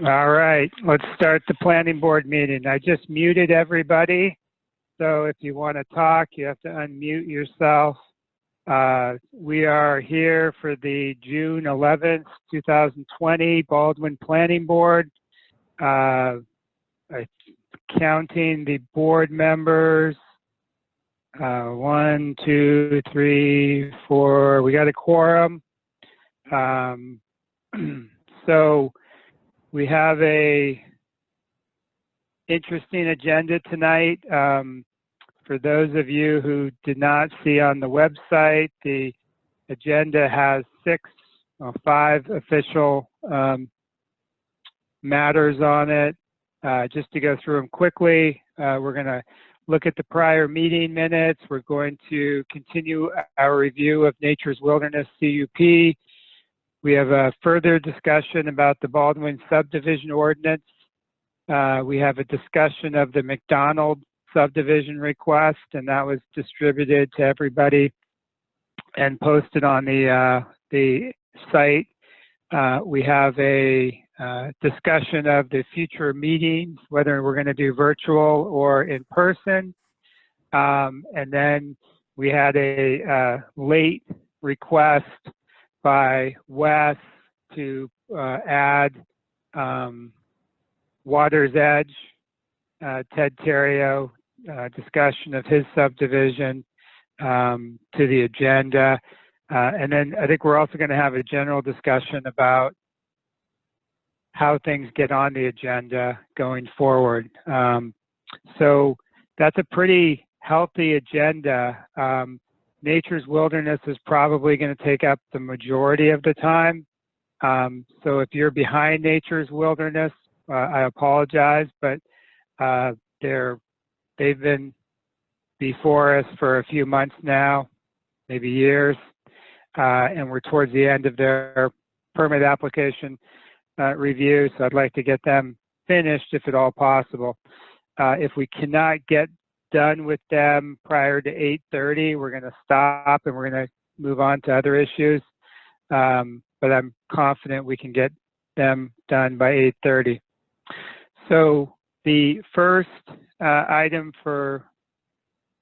All right, let's start the planning board meeting. I just muted everybody, so if you want to talk, you have to unmute yourself. We are here for the June 11th, 2020 Baldwin Planning Board. Counting the board members, 1, 2, 3, 4, we got a quorum. So we have a interesting agenda tonight. For those of you who did not see on the website, the agenda has 5 official matters on it. Just to go through them quickly, we're going to look at the prior meeting minutes. We're going to continue our review of Nature's Wilderness CUP. We have a further discussion about the Baldwin subdivision ordinance. We have a discussion of the McDonald subdivision request, and that was distributed to everybody and posted on the site. We have a discussion of the future meetings, whether we're going to do virtual or in person. And then we had a late request by Wes to add Water's Edge, Ted Terrio, discussion of his subdivision to the agenda. And then I think we're also going to have a general discussion about how things get on the agenda going forward. So that's a pretty healthy agenda. Nature's Wilderness is probably going to take up the majority of the time. So if you're behind Nature's Wilderness, I apologize, but they've been before us for a few months now, maybe years, and we're towards the end of their permit application review, so I'd like to get them finished if at all possible. If we cannot get done with them prior to 8:30, we're going to stop and we're going to move on to other issues, but I'm confident we can get them done by 8:30. So the first item for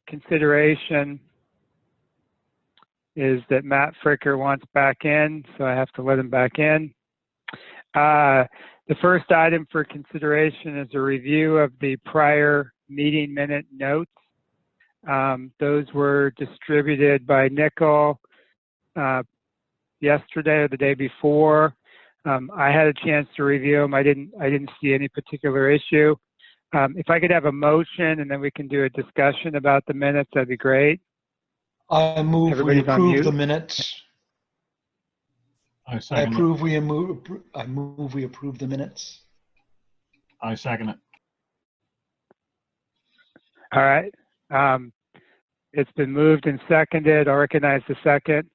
consideration is that Matt Fricker wants back in, so I have to let him back in. The first item for consideration is a review of the prior meeting minute notes. Those were distributed by Nickel yesterday or the day before. I had a chance to review them. I didn't see any particular issue. If I could have a motion and then we can do a discussion about the minutes, that'd be great. I move we approve the minutes. I move we approve the minutes. I second it. All right. It's been moved and seconded. I'll recognize the second.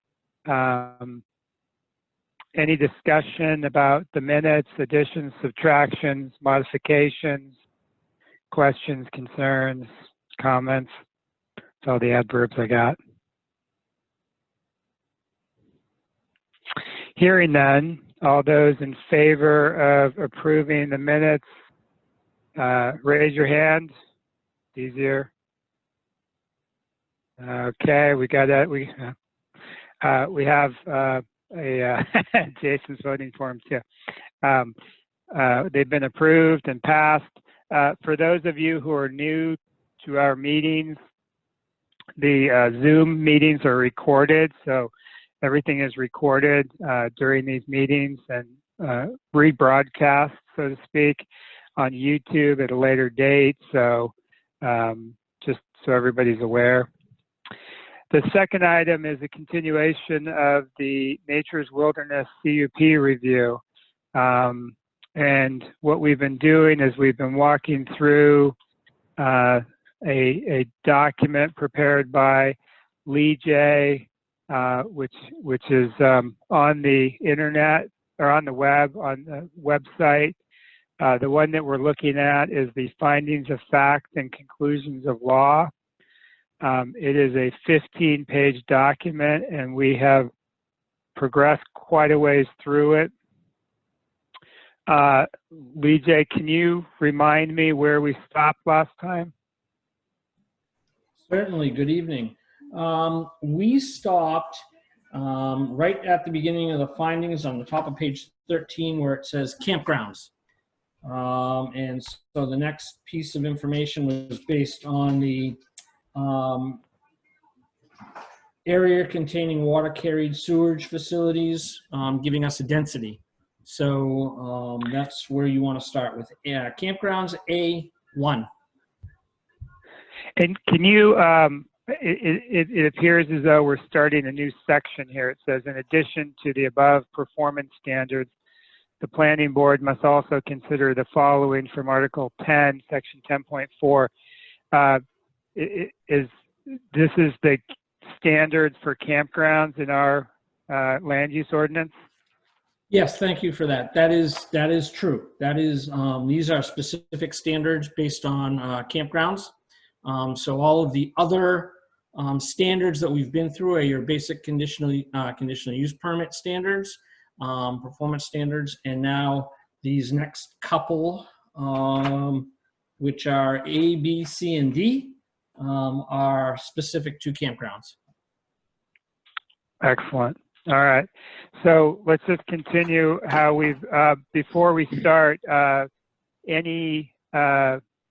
Any discussion about the minutes, additions, subtractions, modifications, questions, concerns, comments? That's all the adverbs I got. Hearing none, all those in favor of approving the minutes, raise your hand. Easier. Okay, we got that. We have Jason's voting for them too. They've been approved and passed. For those of you who are new to our meetings, the Zoom meetings are recorded, so everything is recorded during these meetings and rebroadcast, so to speak, on YouTube at a later date. So just so everybody's aware. The second item is a continuation of the Nature's Wilderness CUP review. And what we've been doing is we've been walking through a document prepared by Lee J, which is on the internet or on the web, on the website. The one that we're looking at is the findings of fact and conclusions of law. It is a 15-page document, and we have progressed quite a ways through it. Lee J, can you remind me where we stopped last time? Certainly. Good evening. We stopped right at the beginning of the findings on the top of page 13 where it says campgrounds. And so the next piece of information was based on the area containing water carried sewage facilities, giving us a density. So that's where you want to start with campgrounds A1. And can you, it appears as though we're starting a new section here. It says, in addition to the above performance standards, the planning board must also consider the following from Article 10, Section 10.4. This is the standards for campgrounds in our land use ordinance? Yes, thank you for that. That is true. That is, these are specific standards based on campgrounds. So all of the other standards that we've been through are your basic conditional use permit standards, performance standards, and now these next couple, which are A, B, C, and D, are specific to campgrounds. Excellent. All right. So let's just continue how we've, before we start, any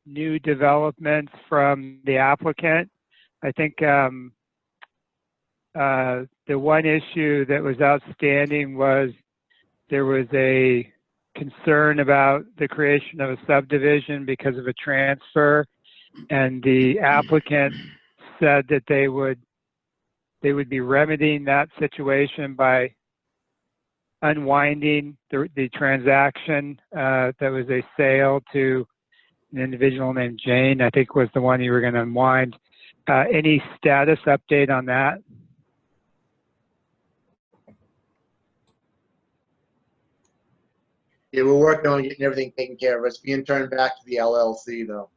new developments from the applicant? I think the one issue that was outstanding was there was a concern about the creation of a subdivision because of a transfer, and the applicant said that they would be remedying that situation by unwinding the transaction that was a sale to an individual named Jane, I think was the one you were going to unwind. Any status update on that? Yeah, we're working on getting everything taken care of. It's being turned back to the LLC, though.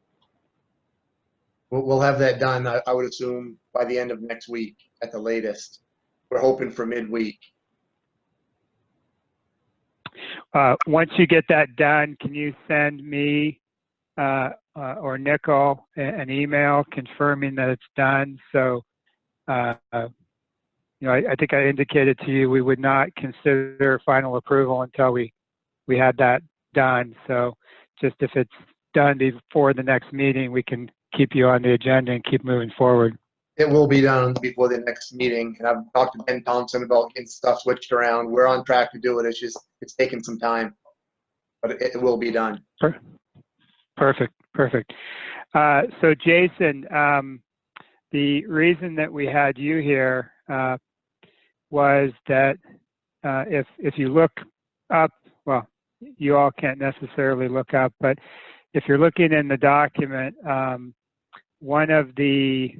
We'll have that done, I would assume, by the end of next week at the latest. We're hoping for midweek. Once you get that done, can you send me or Nicole an email confirming that it's done? So, you know, I think I indicated to you we would not consider final approval until we had that done. So just if it's done before the next meeting, we can keep you on the agenda and keep moving forward. It will be done before the next meeting. And I've talked to Ben Thompson about getting stuff switched around. We're on track to do it. It's just, it's taking some time, but it will be done. Perfect. Perfect. So Jason, the reason that we had you here was that if you look up, well, you all can't necessarily look up, but if you're looking in the document, one of the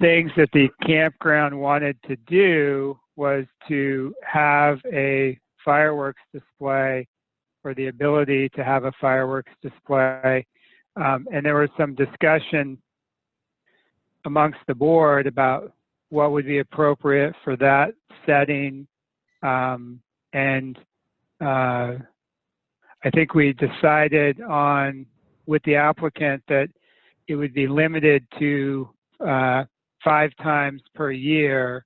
things that the campground wanted to do was to have a fireworks display, or the ability to have a fireworks display. And there was some discussion amongst the board about what would be appropriate for that setting. And I think we decided on, with the applicant, that it would be limited to 5 times per year.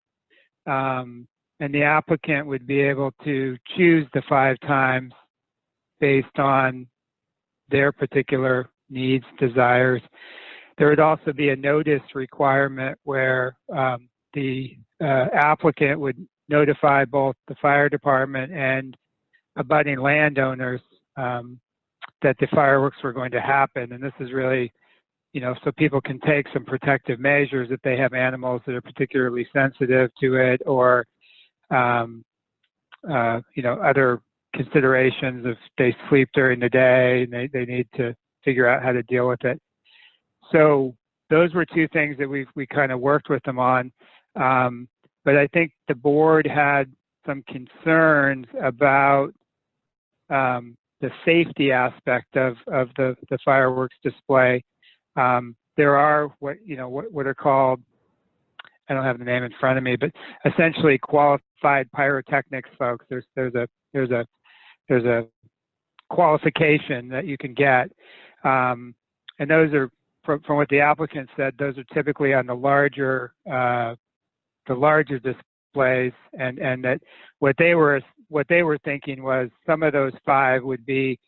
And the applicant would be able to choose the 5 times based on their particular needs, desires. There would also be a notice requirement where the applicant would notify both the fire department and abutting landowners that the fireworks were going to happen. And this is really, you know, so people can take some protective measures if they have animals that are particularly sensitive to it, or, you know, other considerations if they sleep during the day and they need to figure out how to deal with it. So those were 2 things that we kind of worked with them on. But I think the board had some concerns about the safety aspect of the fireworks display. There are what are called, I don't have the name in front of me, but essentially qualified pyrotechnics folks. There's a there's a qualification that you can get. And those are, from what the applicant said, those are typically on the larger displays, and that what they were thinking was some of those 5 would be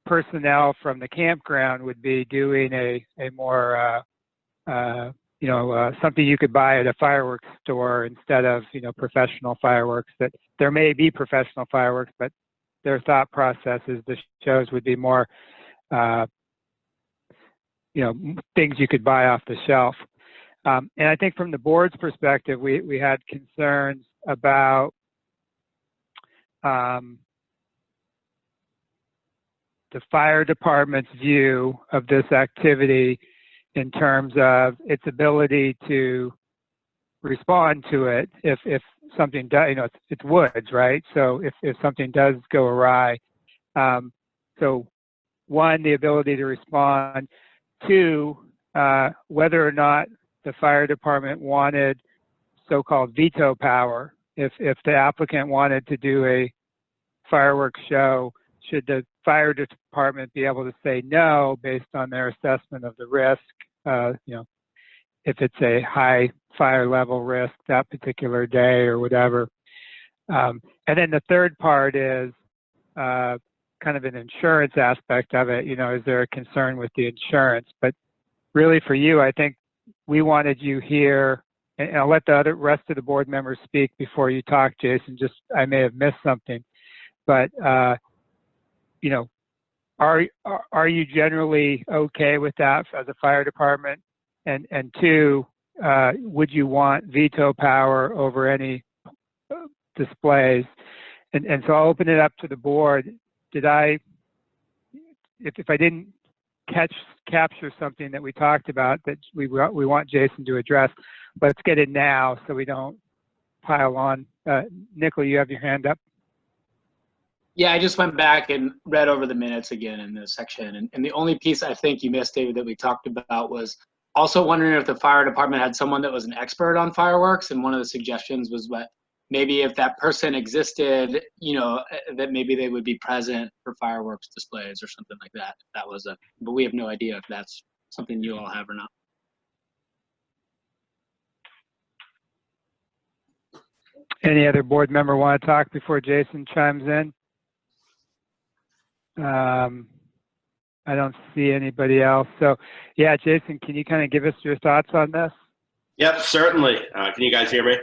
personnel from the campground would be doing a more something you could buy at a fireworks store instead of professional fireworks. That there may be professional fireworks, but their thought process is the shows would be more things you could buy off the shelf. And I think from the board's perspective, we had concerns about the fire department's view of this activity in terms of its ability to respond to it if something does, it's woods, right? So if something does go awry. So 1, the ability to respond. 2, whether or not the fire department wanted so-called veto power. If the applicant wanted to do a fireworks show, should the fire department be able to say no based on their assessment of the risk? If it's a high fire level risk that particular day or whatever. And then the third part is kind of an insurance aspect of it. Is there a concern with the insurance? But really for you, I think we wanted you here, and I'll let the rest of the board members speak before you talk, Jason. Just, I may have missed something, but are you generally okay with that as a fire department? And 2, would you want veto power over any displays? And so I'll open it up to the board. If I didn't capture something that we talked about that we want Jason to address, let's get it now so we don't pile on. Nicola, you have your hand up. Yeah, I just went back and read over the minutes again in this section. And the only piece I think you missed, David, that we talked about was also wondering if the fire department had someone that was an expert on fireworks. And one of the suggestions was what maybe if that person existed, that maybe they would be present for fireworks displays or something like that. That was but we have no idea if that's something you all have or not. Any other board member want to talk before Jason chimes in? I don't see anybody else. So yeah, Jason, can you kind of give us your thoughts on this? Yep, certainly. Can you guys hear me?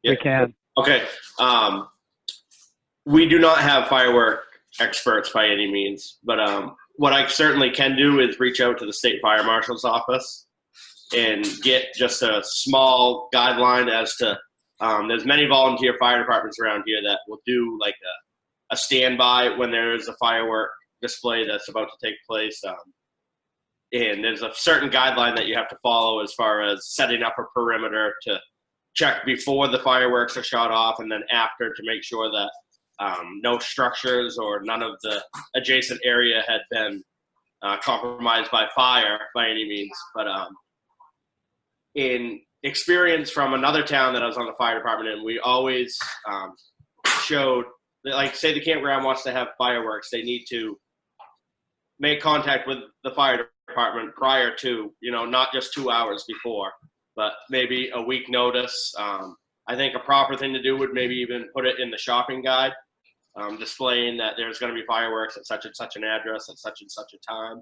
We can. Okay. We do not have firework experts by any means, but what I certainly can do is reach out to the state fire marshal's office and get just a small guideline as to there's many volunteer fire departments around here that will do like a standby when there is a firework display that's about to take place. And there's a certain guideline that you have to follow as far as setting up a perimeter to check before the fireworks are shot off and then after to make sure that no structures or none of the adjacent area had been compromised by fire by any means. But in experience from another town that I was on the fire department in, we always showed, like say the campground wants to have fireworks, they need to make contact with the fire department prior to, not just 2 hours before, but maybe a week notice. I think a proper thing to do would maybe even put it in the shopping guide, displaying that there's going to be fireworks at such and such an address at such and such a time.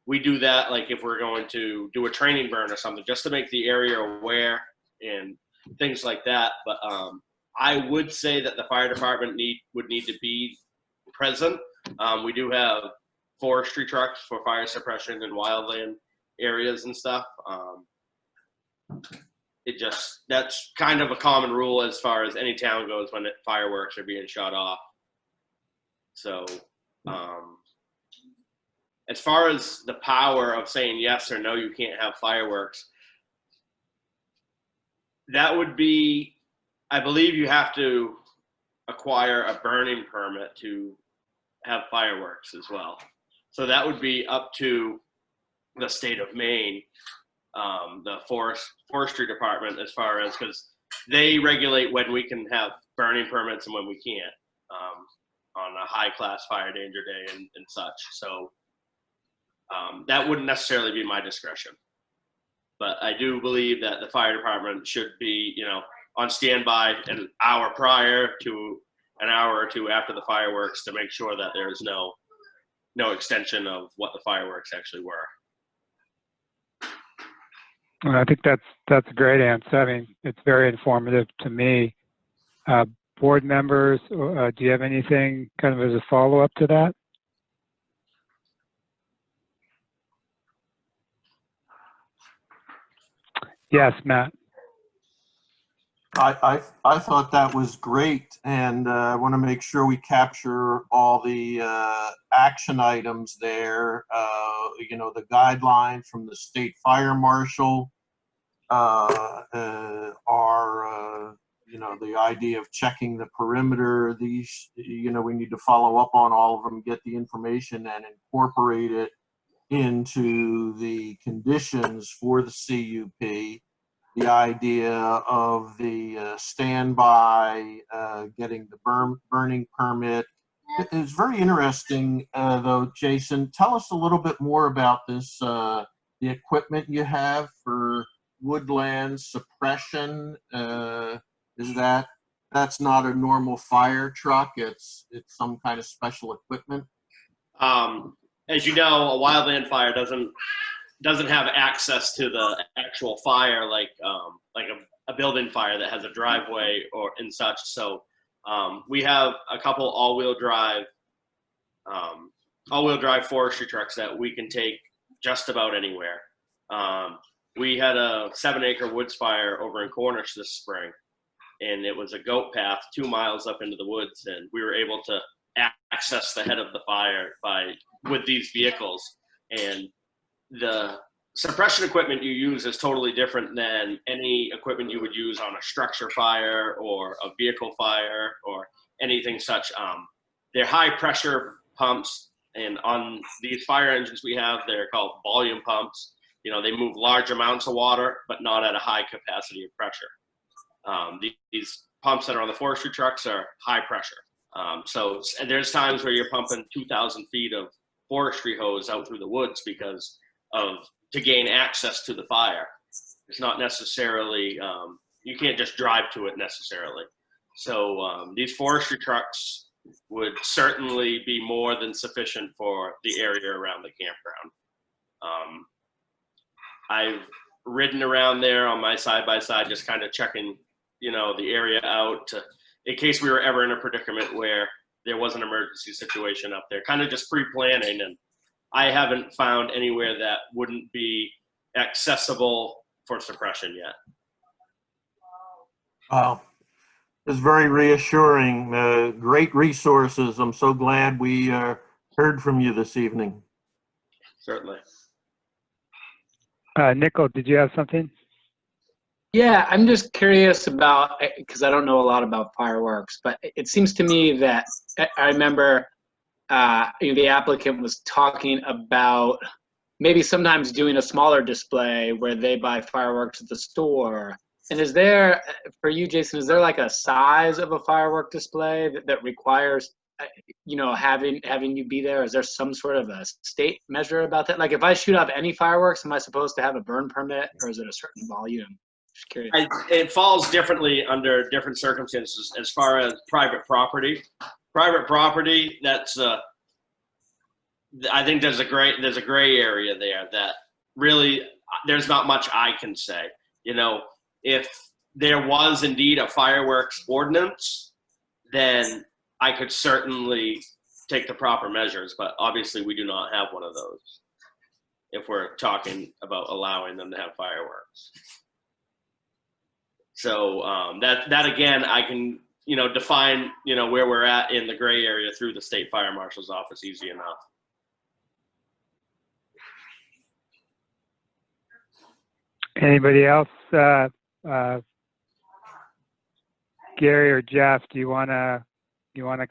We do that like if we're going to do a training burn or something, just to make the area aware and things like that. But I would say that the fire department would need to be present. We do have forestry trucks for fire suppression in wildland areas and stuff. That's kind of a common rule as far as any town goes when fireworks are being shot off. So as far as the power of saying yes or no, you can't have fireworks, that would be, I believe you have to acquire a burning permit to have fireworks as well. So that would be up to the state of Maine, the forestry department, as far as, because they regulate when we can have burning permits and when we can't, on a high class fire danger day and such. So that wouldn't necessarily be my discretion. But I do believe that the fire department should be, on standby an hour prior to an hour or two after the fireworks to make sure that there's no extension of what the fireworks actually were. Well, I think that's a great answer. I mean, it's very informative to me. Board members, do you have anything kind of as a follow-up to that? Yes, Matt. I thought that was great, and I want to make sure we capture all the action items there. The guideline from the state fire marshal, the idea of checking the perimeter. These, we need to follow up on all of them, get the information, and incorporate it into the conditions for the CUP. The idea of the standby, getting the burning permit. It's very interesting, though, Jason. Tell us a little bit more about this, the equipment you have for woodland suppression. That's not a normal fire truck? It's some kind of special equipment? As you know, a wildland fire doesn't have access to the actual fire like a building fire that has a driveway and such. So we have a couple all-wheel drive forestry trucks that we can take just about anywhere. We had a 7-acre woods fire over in Cornish this spring, and it was a goat path 2 miles up into the woods, and we were able to access the head of the fire with these vehicles. And the suppression equipment you use is totally different than any equipment you would use on a structure fire or a vehicle fire or anything such. They're high pressure pumps, and on these fire engines we have, they're called volume pumps. They move large amounts of water, but not at a high capacity of pressure. These pumps that are on the forestry trucks are high pressure. So there's times where you're pumping 2,000 feet of forestry hose out through the woods to gain access to the fire. It's not necessarily, you can't just drive to it necessarily. So these forestry trucks would certainly be more than sufficient for the area around the campground. I've ridden around there on my side-by-side, just kind of checking, the area out in case we were ever in a predicament where there was an emergency situation up there, kind of just pre-planning. And I haven't found anywhere that wouldn't be accessible for suppression yet. Wow. It's very reassuring. Great resources. I'm so glad we heard from you this evening. Certainly. Nickel, did you have something? Yeah, I'm just curious about, because I don't know a lot about fireworks, but it seems to me that I remember the applicant was talking about maybe sometimes doing a smaller display where they buy fireworks at the store. And is there, for you, Jason, is there like a size of a firework display that requires, having you be there? Is there some sort of a state measure about that? Like if I shoot off any fireworks, am I supposed to have a burn permit, or is it a certain volume? Just curious. It falls differently under different circumstances as far as private property. Private property, that's I think there's a gray area there that really there's not much I can say. If there was indeed a fireworks ordinance, then I could certainly take the proper measures, but obviously we do not have one of those if we're talking about allowing them to have fireworks. So that again, I can define where we're at in the gray area through the state fire marshal's office easy enough. Anybody else? Gary or Jeff, do you want to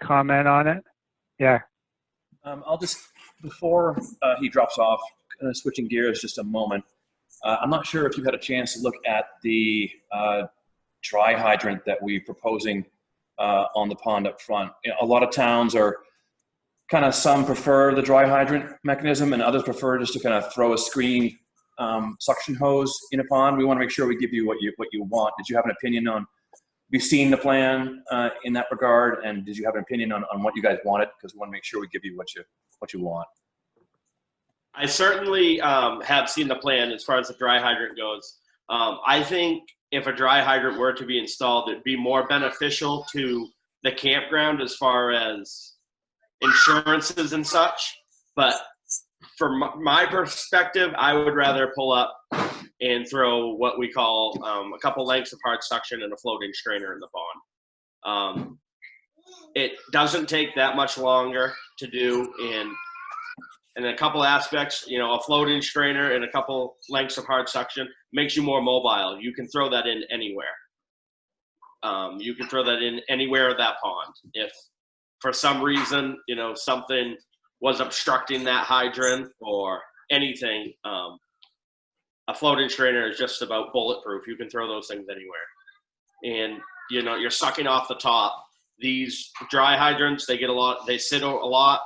comment on it? Yeah. I'll just, before he drops off, switching gears just a moment. I'm not sure if you've had a chance to look at the dry hydrant that we're proposing on the pond up front. You know, a lot of towns are kind of, some prefer the dry hydrant mechanism and others prefer just to kind of throw a screen suction hose in a pond. We want to make sure we give you what you want. Did you have an opinion on, have you seen the plan in that regard? And did you have an opinion on what you guys wanted? Because we want to make sure we give you what you want. I certainly have seen the plan as far as the dry hydrant goes. I think if a dry hydrant were to be installed, it'd be more beneficial to the campground as far as insurances and such. But from my perspective, I would rather pull up and throw what we call a couple lengths of hard suction and a floating strainer in the pond. It doesn't take that much longer to do, and in a couple aspects, you know, a floating strainer and a couple lengths of hard suction makes you more mobile. You can throw that in anywhere. You can throw that in anywhere of that pond. If for some reason, you know, something was obstructing that hydrant or anything, a floating strainer is just about bulletproof. You can throw those things anywhere. And, you know, you're sucking off the top. These dry hydrants, they sit a lot.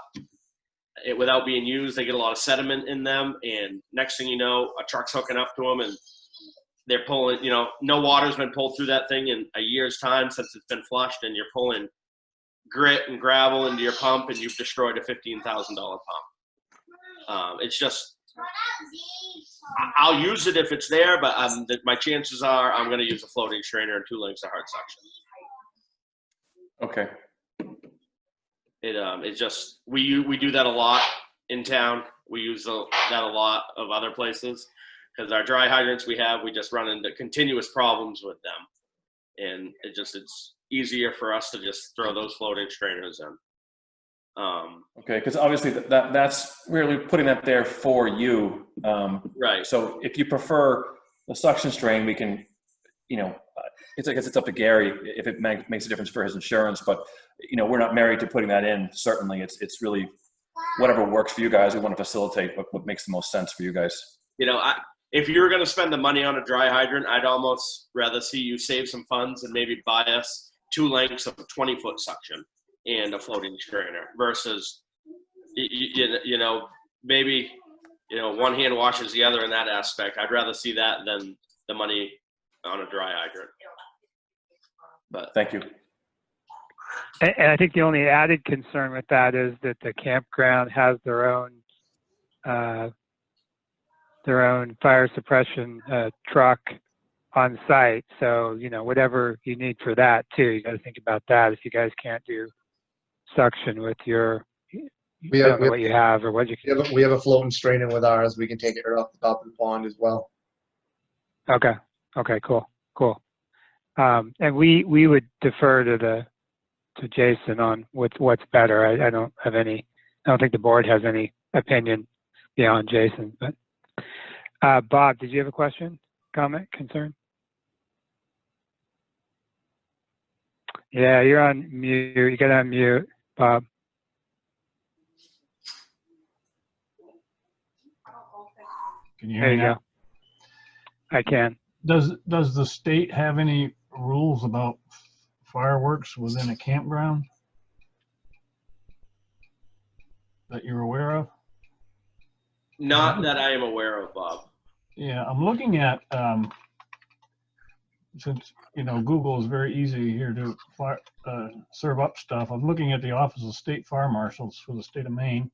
Without being used, they get a lot of sediment in them, and next thing you know, a truck's hooking up to them and they're pulling, you know, no water's been pulled through that thing in a year's time since it's been flushed, and you're pulling grit and gravel into your pump, and you've destroyed a $15,000 pump. It's just, I'll use it if it's there, but my chances are I'm going to use a floating strainer and 2 lengths of hard suction. Okay. It's just, we do that a lot in town. We use that a lot of other places because our dry hydrants we just run into continuous problems with them. And it's easier for us to just throw those floating strainers in. Okay, because obviously that's really putting that there for you. Right. So if you prefer the suction strain, we can, you know, I guess it's up to Gary if it makes a difference for his insurance, but you know, we're not married to putting that in. Certainly it's really whatever works for you guys. We want to facilitate what makes the most sense for you guys. You know, if you were going to spend the money on a dry hydrant, I'd almost rather see you save some funds and maybe buy us 2 lengths of 20-foot suction and a floating strainer versus, you know, maybe, you know, one hand washes the other in that aspect. I'd rather see that than the money on a dry hydrant. But thank you. And I think the only added concern with that is that the campground has their own fire suppression truck on site. So, you know, whatever you need for that too, you got to think about that. If you guys can't do suction with your, I don't know what you have or what you can. We have a floating strainer with ours. We can take it right off the top of the pond as well. Okay. Okay. Cool. And we would defer to Jason on what's better. I don't think the board has any opinion beyond Jason. But Bob, did you have a question, comment, concern? Yeah, you're on mute. You got to unmute, Bob. Can you hear me now? I can. Does the state have any rules about fireworks within a campground that you're aware of? not that I am aware of, Bob. Yeah, I'm looking at, since, you know, Google is very easy here to serve up stuff. I'm looking at the Office of State Fire Marshals for the state of Maine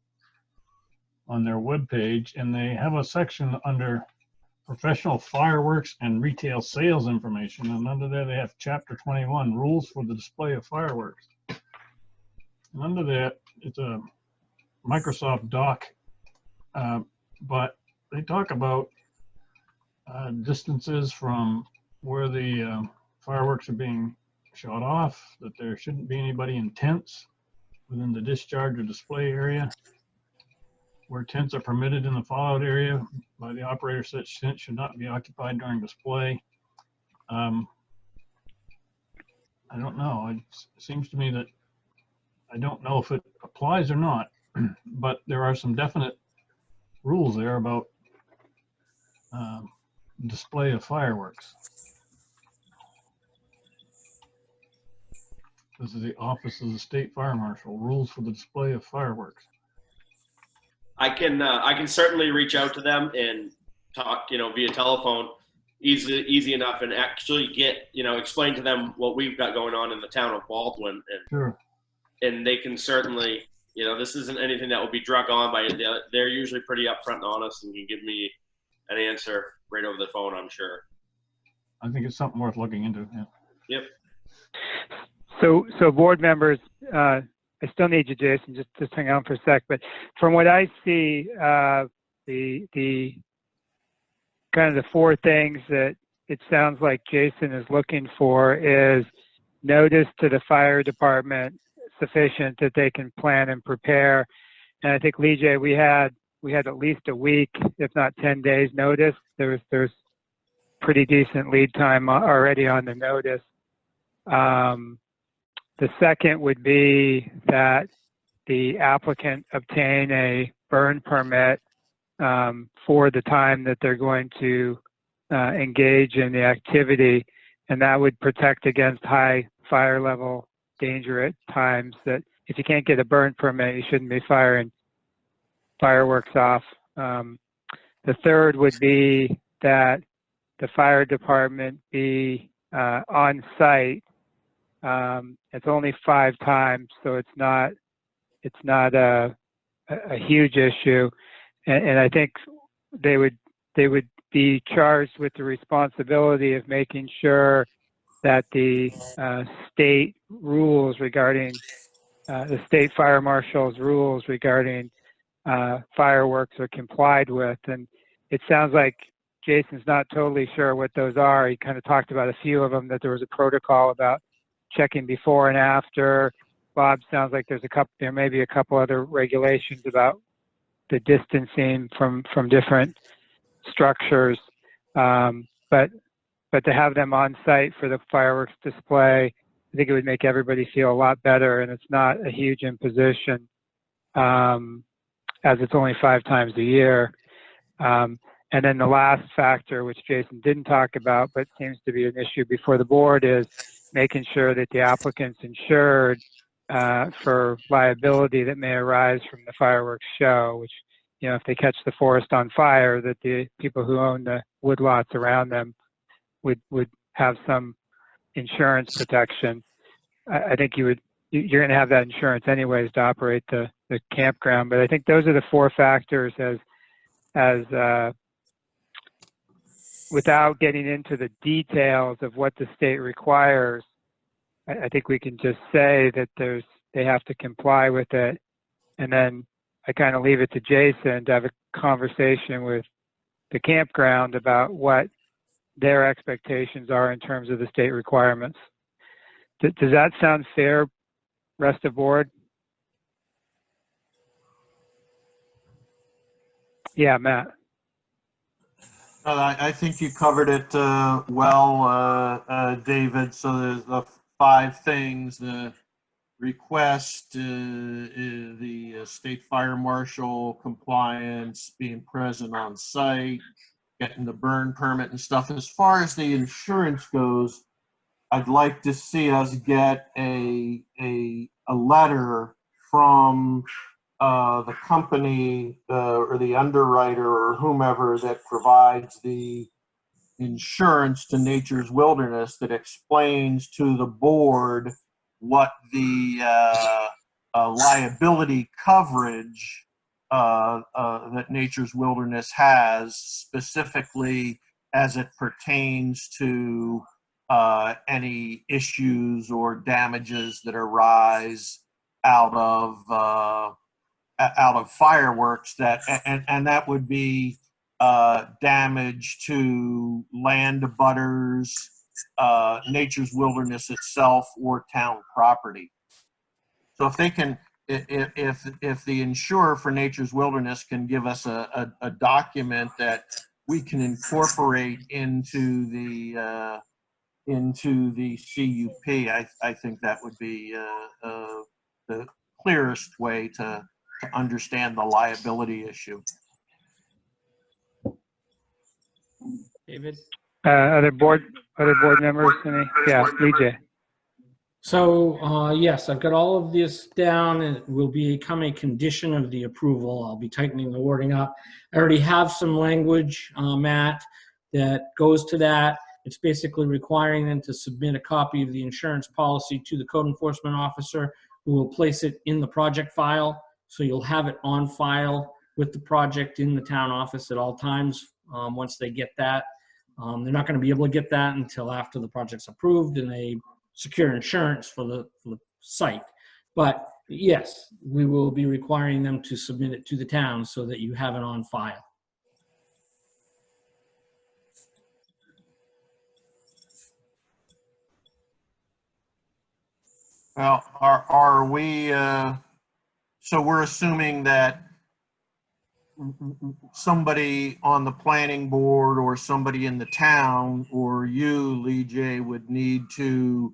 on their webpage, and they have a section under professional fireworks and retail sales information. And under there, they have Chapter 21, Rules for the Display of Fireworks. And under that, it's a Microsoft doc, but they talk about distances from where the fireworks are being shot off, that there shouldn't be anybody in tents within the discharge or display area. Where tents are permitted in the fallout area by the operator, such tents should not be occupied during display. I don't know. It seems to me that I don't know if it applies or not, but there are some definite rules there about display of fireworks. This is the Office of the State Fire Marshal, rules for the display of fireworks. I can certainly reach out to them and talk, via telephone, easy enough, and actually get, explain to them what we've got going on in the town of Baldwin, and Sure. and they can certainly, this isn't anything that will be drug on by. They're usually pretty upfront and honest, and can give me an answer right over the phone, I'm sure. I think it's something worth looking into. Yeah. Yep. So board members, I still need you, Jason, just hang on for a sec. But from what I see, the kind of the four things that it sounds like Jason is looking for is notice to the fire department sufficient that they can plan and prepare. And I think, Lee, we had at least a week, if not 10 days notice. There's pretty decent lead time already on the notice. The second would be that the applicant obtain a burn permit for the time that they're going to engage in the activity, and that would protect against high fire level danger at times. That if you can't get a burn permit, you shouldn't be firing fireworks off. The third would be that the fire department be on site. It's only 5 times, so it's not a huge issue, and I think they would be charged with the responsibility of making sure that the state rules regarding the state fire marshal's rules regarding fireworks are complied with. And it sounds like Jason's not totally sure what those are. He kind of talked about a few of them, that there was a protocol about checking before and after. Bob, sounds like there may be a couple other regulations about the distancing from different structures. But to have them on site for the fireworks display, I think it would make everybody feel a lot better, and it's not a huge imposition, as it's only 5 times a year. And then the last factor, which Jason didn't talk about, but seems to be an issue before the board, is making sure that the applicant's insured for liability that may arise from the fireworks show, which, if they catch the forest on fire, that the people who own the woodlots around them would have some insurance protection. I think you're going to have that insurance anyways to operate the campground, but I think those are the 4 factors as without getting into the details of what the state requires. I think we can just say that they have to comply with it, and then I kind of leave it to Jason to have a conversation with the campground about what their expectations are in terms of the state requirements. Does that sound fair, rest of board? Yeah, Matt. I think you covered it well, David. So there's the 5 things: the request, the state fire marshal compliance, being present on site, getting the burn permit and stuff. As far as the insurance goes, I'd like to see us get a letter from the company or the underwriter or whomever that provides the insurance to Nature's Wilderness, that explains to the board what the liability coverage that Nature's Wilderness has, specifically as it pertains to any issues or damages that arise out of fireworks, and that would be damage to land abutters, Nature's Wilderness itself, or town property. So if they can, if the insurer for Nature's Wilderness can give us a document that we can incorporate into the CUP, I think that would be the clearest way to understand the liability issue. David? Other board members? Yeah, Lee. So, yes, I've got all of this down and it will become a condition of the approval. I'll be tightening the wording up. I already have some language, Matt, that goes to that. It's basically requiring them to submit a copy of the insurance policy to the code enforcement officer, who will place it in the project file. So you'll have it on file with the project in the town office at all times once they get that. They're not going to be able to get that until after the project's approved and they secure insurance for the site. But yes, we will be requiring them to submit it to the town so that you have it on file. Well, are we, so we're assuming that somebody on the planning board or somebody in the town or you, Lee J, would need to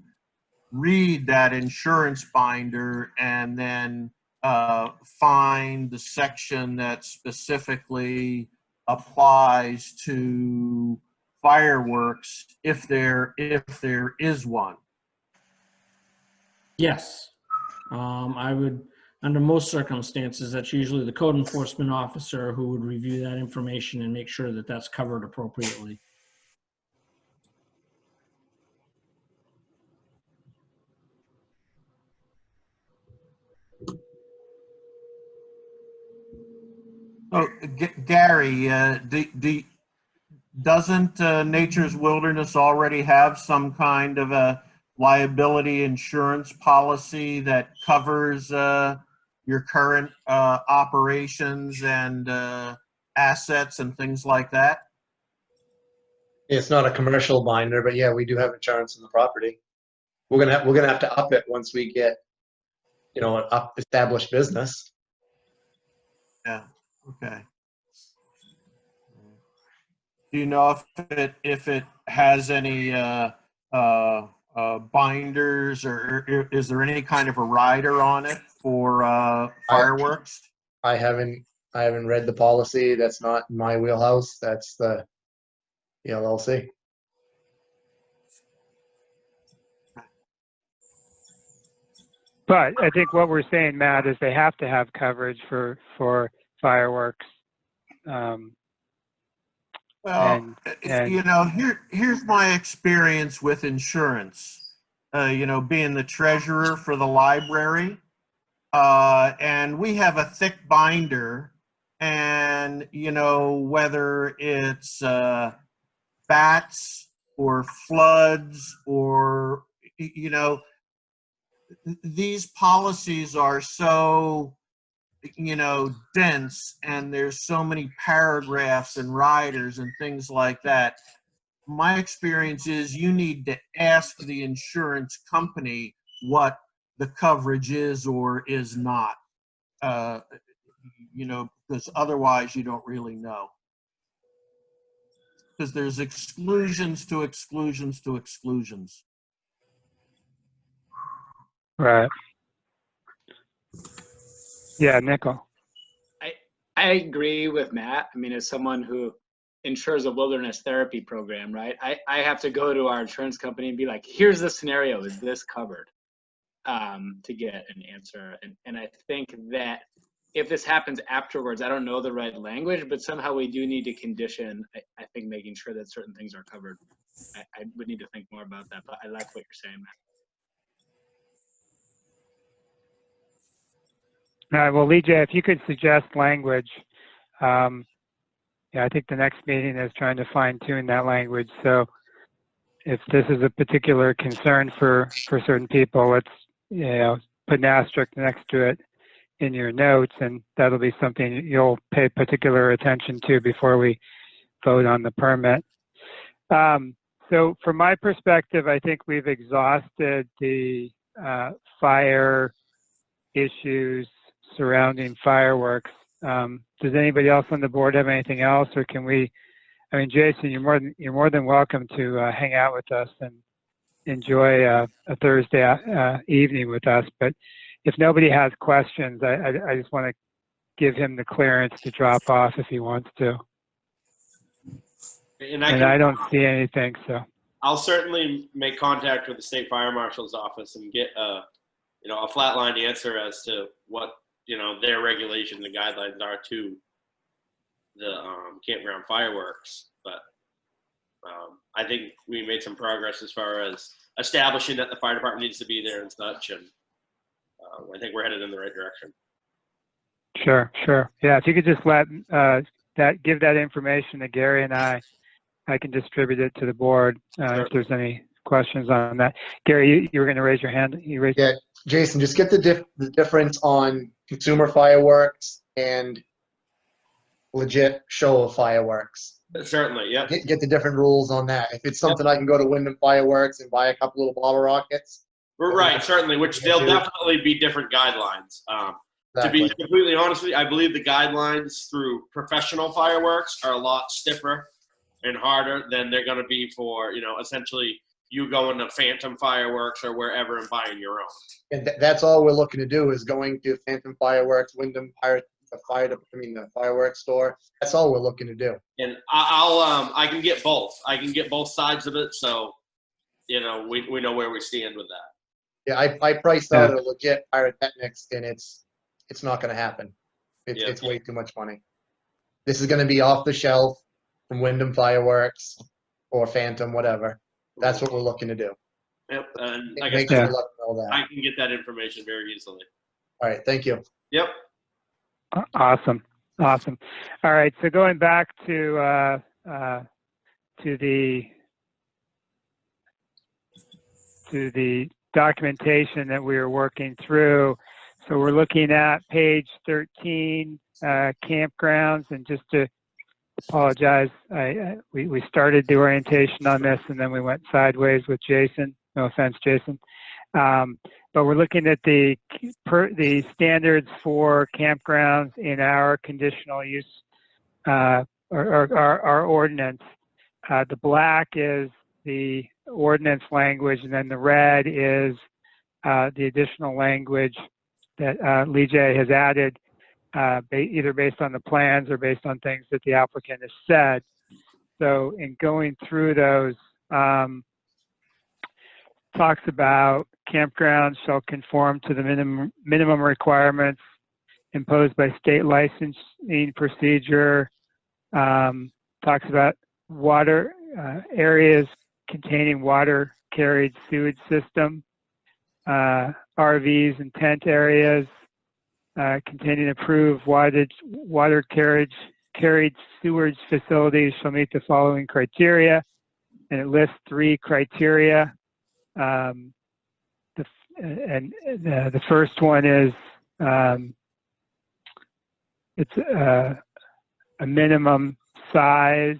read that insurance binder and then find the section that specifically applies to fireworks if there is one. Yes, I would, under most circumstances, that's usually the code enforcement officer who would review that information and make sure that that's covered appropriately. Oh, Gary, doesn't Nature's Wilderness already have some kind of a liability insurance policy that covers your current operations and assets and things like that? It's not a commercial binder, but yeah, we do have insurance on the property. We're gonna have to up it once we get, an established business. Yeah. Okay. Do you know if it has any binders, or is there any kind of a rider on it for fireworks? I haven't read the policy. That's not my wheelhouse. That's the LLC. But I think what we're saying, Matt, is they have to have coverage for fireworks. Well, here's my experience with insurance. Being the treasurer for the library, and we have a thick binder, and whether it's bats or floods or these policies are so dense, and there's so many paragraphs and riders and things like that. My experience is you need to ask the insurance company what the coverage is or is not, because otherwise you don't really know. Because there's exclusions to exclusions to exclusions. Right. Yeah, Nickel. I agree with Matt. I mean, as someone who insures a wilderness therapy program, right? I have to go to our insurance company and be like, here's the scenario, is this covered? To get an answer. And I think that if this happens afterwards, I don't know the right language, but somehow we do need to condition, I think, making sure that certain things are covered. I would need to think more about that, but I like what you're saying, Matt. All right, well, Lee J, if you could suggest language, I think the next meeting is trying to fine tune that language. So if this is a particular concern for certain people, let's, put an asterisk next to it in your notes, and that'll be something you'll pay particular attention to before we vote on the permit. So from my perspective, I think we've exhausted the fire issues surrounding fireworks. Does anybody else on the board have anything else, or can we? I mean, Jason, you're more than welcome to hang out with us and enjoy a Thursday evening with us. But if nobody has questions, I just want to give him the clearance to drop off if he wants to. And I don't see anything, so. I'll certainly make contact with the state fire marshal's office and get a flatline answer as to what, their regulations and guidelines are to the campground fireworks. But I think we made some progress as far as establishing that the fire department needs to be there and such. And I think we're headed in the right direction. Sure. Yeah, if you could just give that information to Gary and I can distribute it to the board if there's any questions on that. Gary, you were going to raise your hand. Yeah, Jason, just get the difference on consumer fireworks and legit show of fireworks. Certainly, yeah. Get the different rules on that. If it's something I can go to Wyndham Fireworks and buy a couple little bottle rockets. Right, certainly, which there'll definitely be different guidelines. To be completely honest with you, I believe the guidelines through professional fireworks are a lot stiffer and harder than they're going to be for, essentially you going to Phantom Fireworks or wherever and buying your own. And that's all we're looking to do is going to Phantom Fireworks, Wyndham the fireworks store. That's all we're looking to do. And I can get both. I can get both sides of it, so we know where we stand with that. Yeah, I priced out a legit pyrotechnics, and it's not going to happen. It's way too much money. This is going to be off the shelf from Wyndham Fireworks or Phantom, whatever. That's what we're looking to do. Yep, and like I can get that information very easily. All right, thank you. Yep. Awesome. All right, so going back to the documentation that we were working through. So we're looking at page 13, campgrounds, and just to apologize, we started the orientation on this and then we went sideways with Jason. No offense, Jason. But we're looking at the standards for campgrounds in our conditional use, or our ordinance. The black is the ordinance language, and then the red is the additional language that Lee J has added, either based on the plans or based on things that the applicant has said. So in going through those, talks about campgrounds shall conform to the minimum requirements imposed by state licensing procedure. Talks about water areas containing water carried sewage system, RVs and tent areas containing approved water carried sewage facilities shall meet the following criteria, and it lists 3 criteria. The first one is it's a minimum size,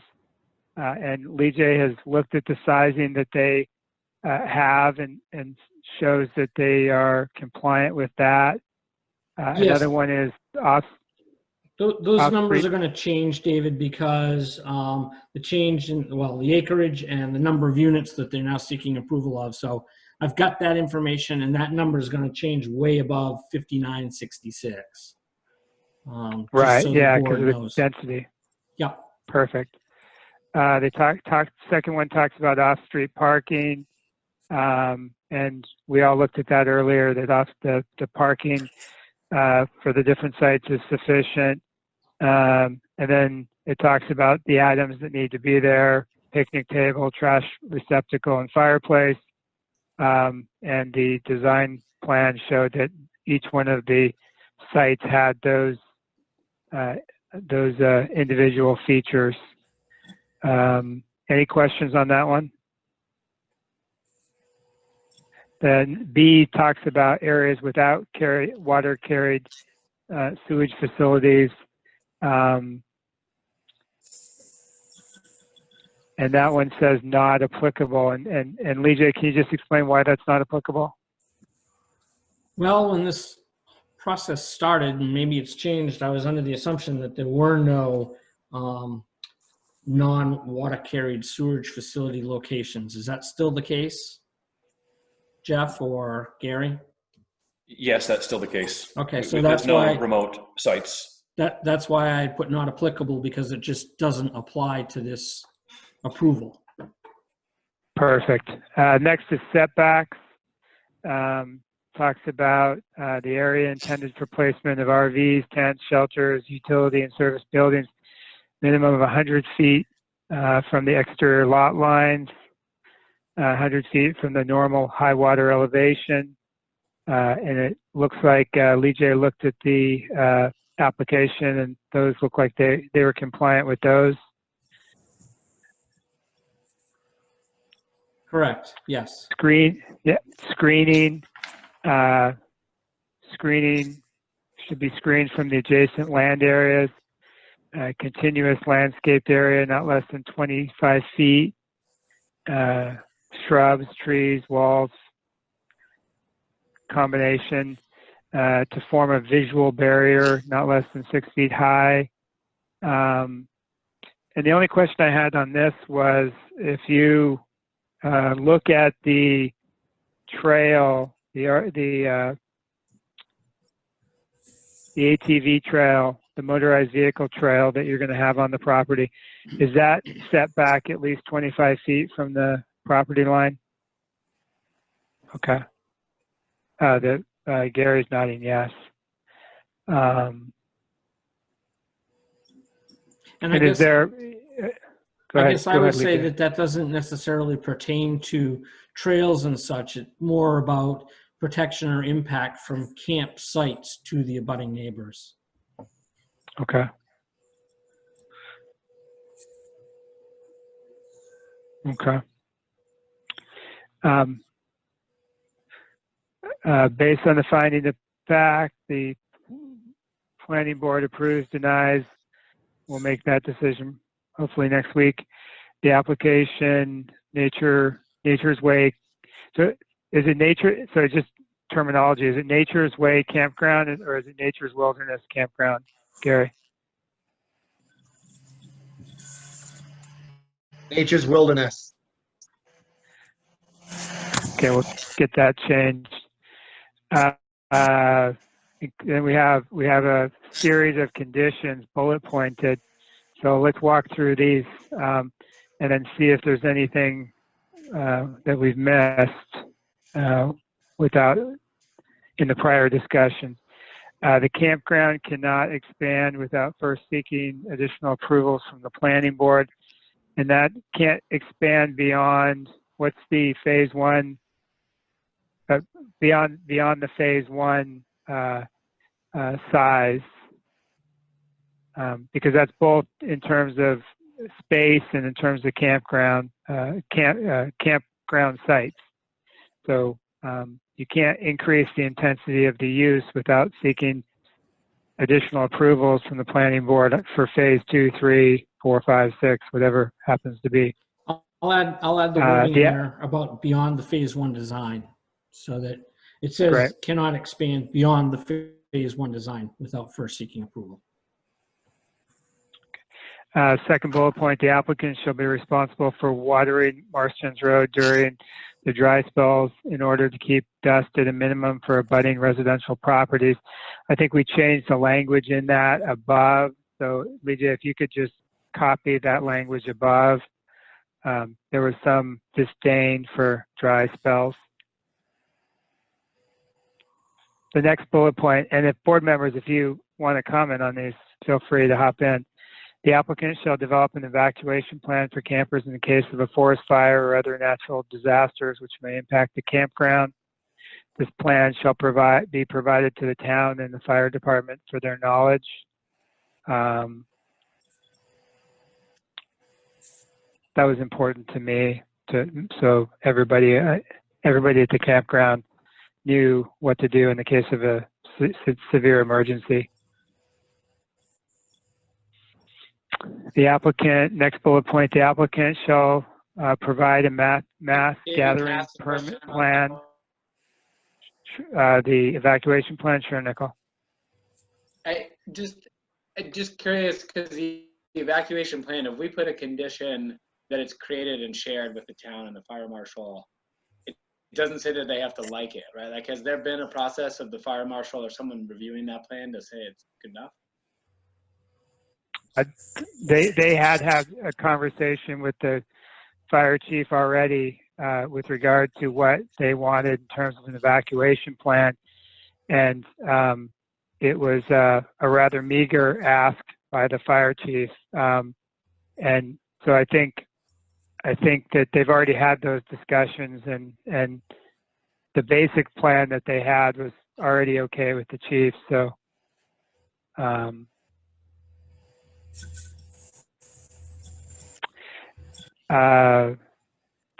and Lee J has looked at the sizing that they have and shows that they are compliant with that. Yes. Another one is those numbers are going to change, David, because the change in, the acreage and the number of units that they're now seeking approval of. So I've got that information, and that number is going to change way above 5966. Right, so yeah, because of the density. Yep. Perfect. They second one talks about off-street parking, and we all looked at that earlier, that the parking for the different sites is sufficient. And then it talks about the items that need to be there: picnic table, trash receptacle, and fireplace. And the design plan showed that each one of the sites had those individual features. Any questions on that one? Then B talks about areas without water carried sewage facilities. And that one says not applicable. And Lee J, can you just explain why that's not applicable? Well, when this process started, and maybe it's changed, I was under the assumption that there were no non-water carried sewage facility locations. Is that still the case, Jeff or Gary? Yes, that's still the case. Okay, so there's no remote sites. That's why I put not applicable, because it just doesn't apply to this approval. Perfect. Next is setbacks. Talks about the area intended for placement of RVs, tents, shelters, utility and service buildings, minimum of 100 feet from the exterior lot lines, 100 feet from the normal high water elevation. And it looks like Lee J looked at the application, and those look like they were compliant with those. Correct, yes. Screening should be screened from the adjacent land areas. Continuous landscaped area, not less than 25 feet. Shrubs, trees, walls, combination to form a visual barrier, not less than 6 feet high. And the only question I had on this was if you look at the trail, the ATV trail, the motorized vehicle trail that you're going to have on the property, is that set back at least 25 feet from the property line? Okay. Gary's nodding yes. And I is guess, there? I guess I would say that doesn't necessarily pertain to trails and such. It's more about protection or impact from campsites to the abutting neighbors. Okay. Okay. Based on the finding of fact, the planning board approves, denies. We'll make that decision hopefully next week. The application, Nature's Way. So is it nature? So just terminology. Is it Nature's Way Campground or is it Nature's Wilderness Campground, Gary? Nature's Wilderness. Okay, we'll get that changed. Then we have a series of conditions bullet pointed. So let's walk through these and then see if there's anything that we've missed without in the prior discussion. The campground cannot expand without first seeking additional approvals from the planning board, and that can't expand beyond what's the phase one. Beyond the phase one size, because that's both in terms of space and in terms of campground sites. So you can't increase the intensity of the use without seeking additional approvals from the planning board for phase 2, 3, 4, 5, 6, whatever happens to be. I'll add the wording there about beyond the phase one design, so that it says cannot expand beyond the phase one design without first seeking approval. Second bullet point, the applicant shall be responsible for watering Marston's Road during the dry spells in order to keep dust at a minimum for abutting residential properties. I think we changed the language in that above. So, Lydia, if you could just copy that language above. There was some disdain for dry spells. The next bullet point, and if board members, if you want to comment on these, feel free to hop in. The applicant shall develop an evacuation plan for campers in the case of a forest fire or other natural disasters which may impact the campground. This plan shall be provided to the town and the fire department for their knowledge. That was important to me, so everybody at the campground knew what to do in the case of a severe emergency. The applicant, next bullet point, the applicant shall provide a mass gathering permit plan. The evacuation plan, sure, Nicole. I'm just curious, because the evacuation plan, if we put a condition that it's created and shared with the town and the fire marshal, it doesn't say that they have to like it, right? Like, has there been a process of the fire marshal or someone reviewing that plan to say it's good enough? They had a conversation with the fire chief already with regard to what they wanted in terms of an evacuation plan. And it was a rather meager ask by the fire chief. And so I think that they've already had those discussions, and the basic plan that they had was already okay with the chief. So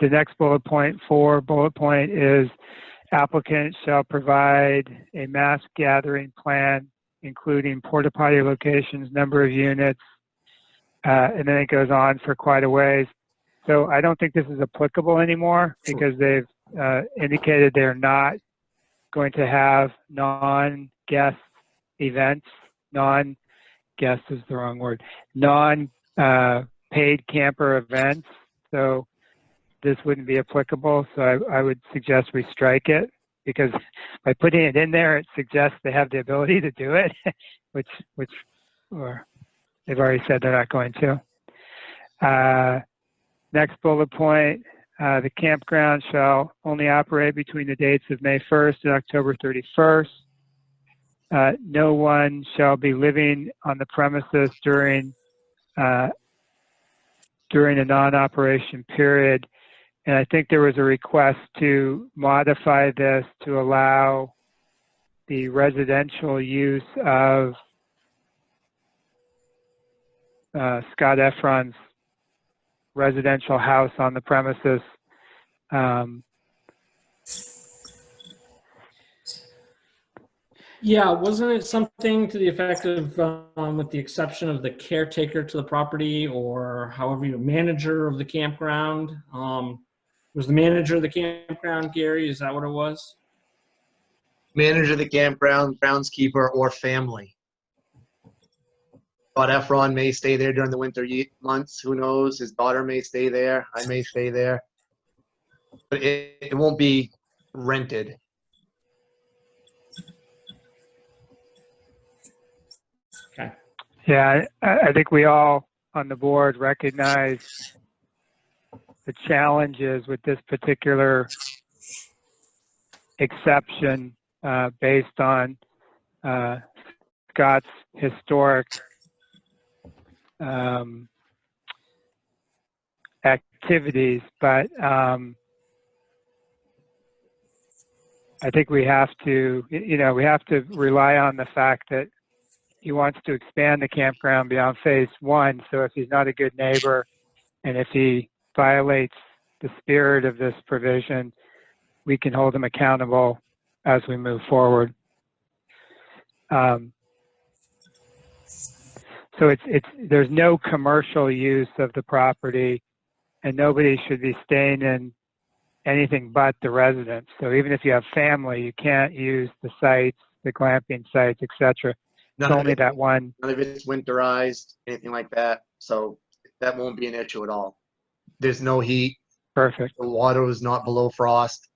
the next bullet point, 4 bullet point, is applicant shall provide a mass gathering plan, including porta potty locations, number of units, and then it goes on for quite a ways. So I don't think this is applicable anymore because they've indicated they're not going to have non-guest events. Non-guest is the wrong word. Non-paid camper events. So this wouldn't be applicable. So I would suggest we strike it, because by putting it in there, it suggests they have the ability to do it, which or they've already said they're not going to. Next bullet point, the campground shall only operate between the dates of May 1st and October 31st. No one shall be living on the premises during a non-operation period. And I think there was a request to modify this to allow the residential use of Scott Efron's residential house on the premises. Yeah, wasn't it something to the effect of, with the exception of the caretaker to the property, or however you manager of the campground? Was the manager of the campground, Gary? Is that what it was? Manager of the campground, groundskeeper, or family. But Efron may stay there during the winter months. Who knows? His daughter may stay there. I may stay there. But it won't be rented. Okay. Yeah, I think we all on the board recognize the challenges with this particular exception based on Scott's historic activities, but I think we have to, we have to rely on the fact that he wants to expand the campground beyond phase 1. So if he's not a good neighbor, and if he violates the spirit of this provision, we can hold him accountable as we move forward. So there's no commercial use of the property, and nobody should be staying in anything but the residence. So even if you have family, you can't use the sites, the glamping sites, etc. It's only that one. None of it's winterized, anything like that. So that won't be an issue at all. There's no heat. Perfect. The water is not below frost.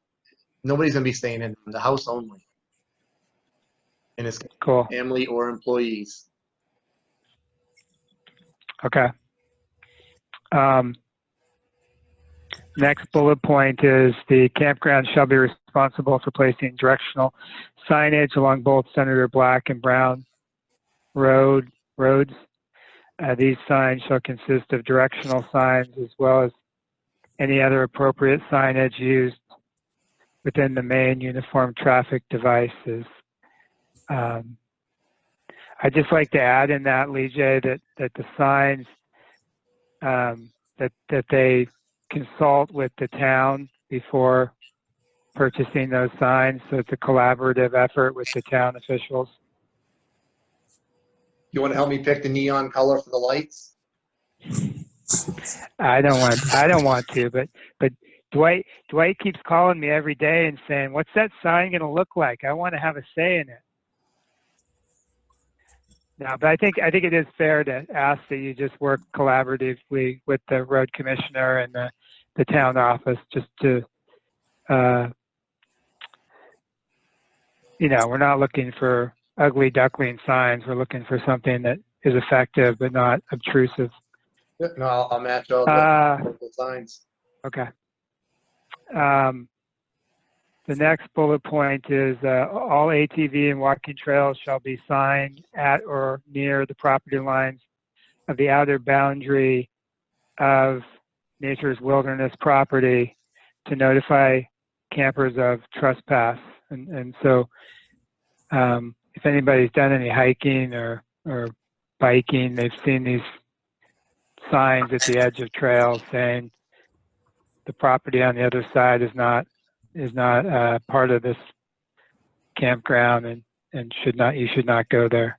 Nobody's going to be staying in the house only. And it's cool. Family or employees. Okay. Next bullet point is the campground shall be responsible for placing directional signage along both Senator Black and Brown roads. These signs shall consist of directional signs as well as any other appropriate signage used within the main uniform traffic devices. I'd just like to add in that, Lee J, that the signs, that they consult with the town before purchasing those signs. So it's a collaborative effort with the town officials. You want to help me pick the neon color for the lights? I don't want to, but Dwight keeps calling me every day and saying, "What's that sign going to look like? I want to have a say in it." No, but I think it is fair to ask that you just work collaboratively with the road commissioner and the town office, just to, we're not looking for ugly duckling signs. We're looking for something that is effective but not obtrusive. No, I'll match all the signs. Okay. the next bullet point is all ATV and walking trails shall be signed at or near the property lines of the outer boundary of Nature's Wilderness property to notify campers of trespass. And so if anybody's done any hiking or biking, they've seen these signs at the edge of trails saying the property on the other side is not part of this campground and you should not go there.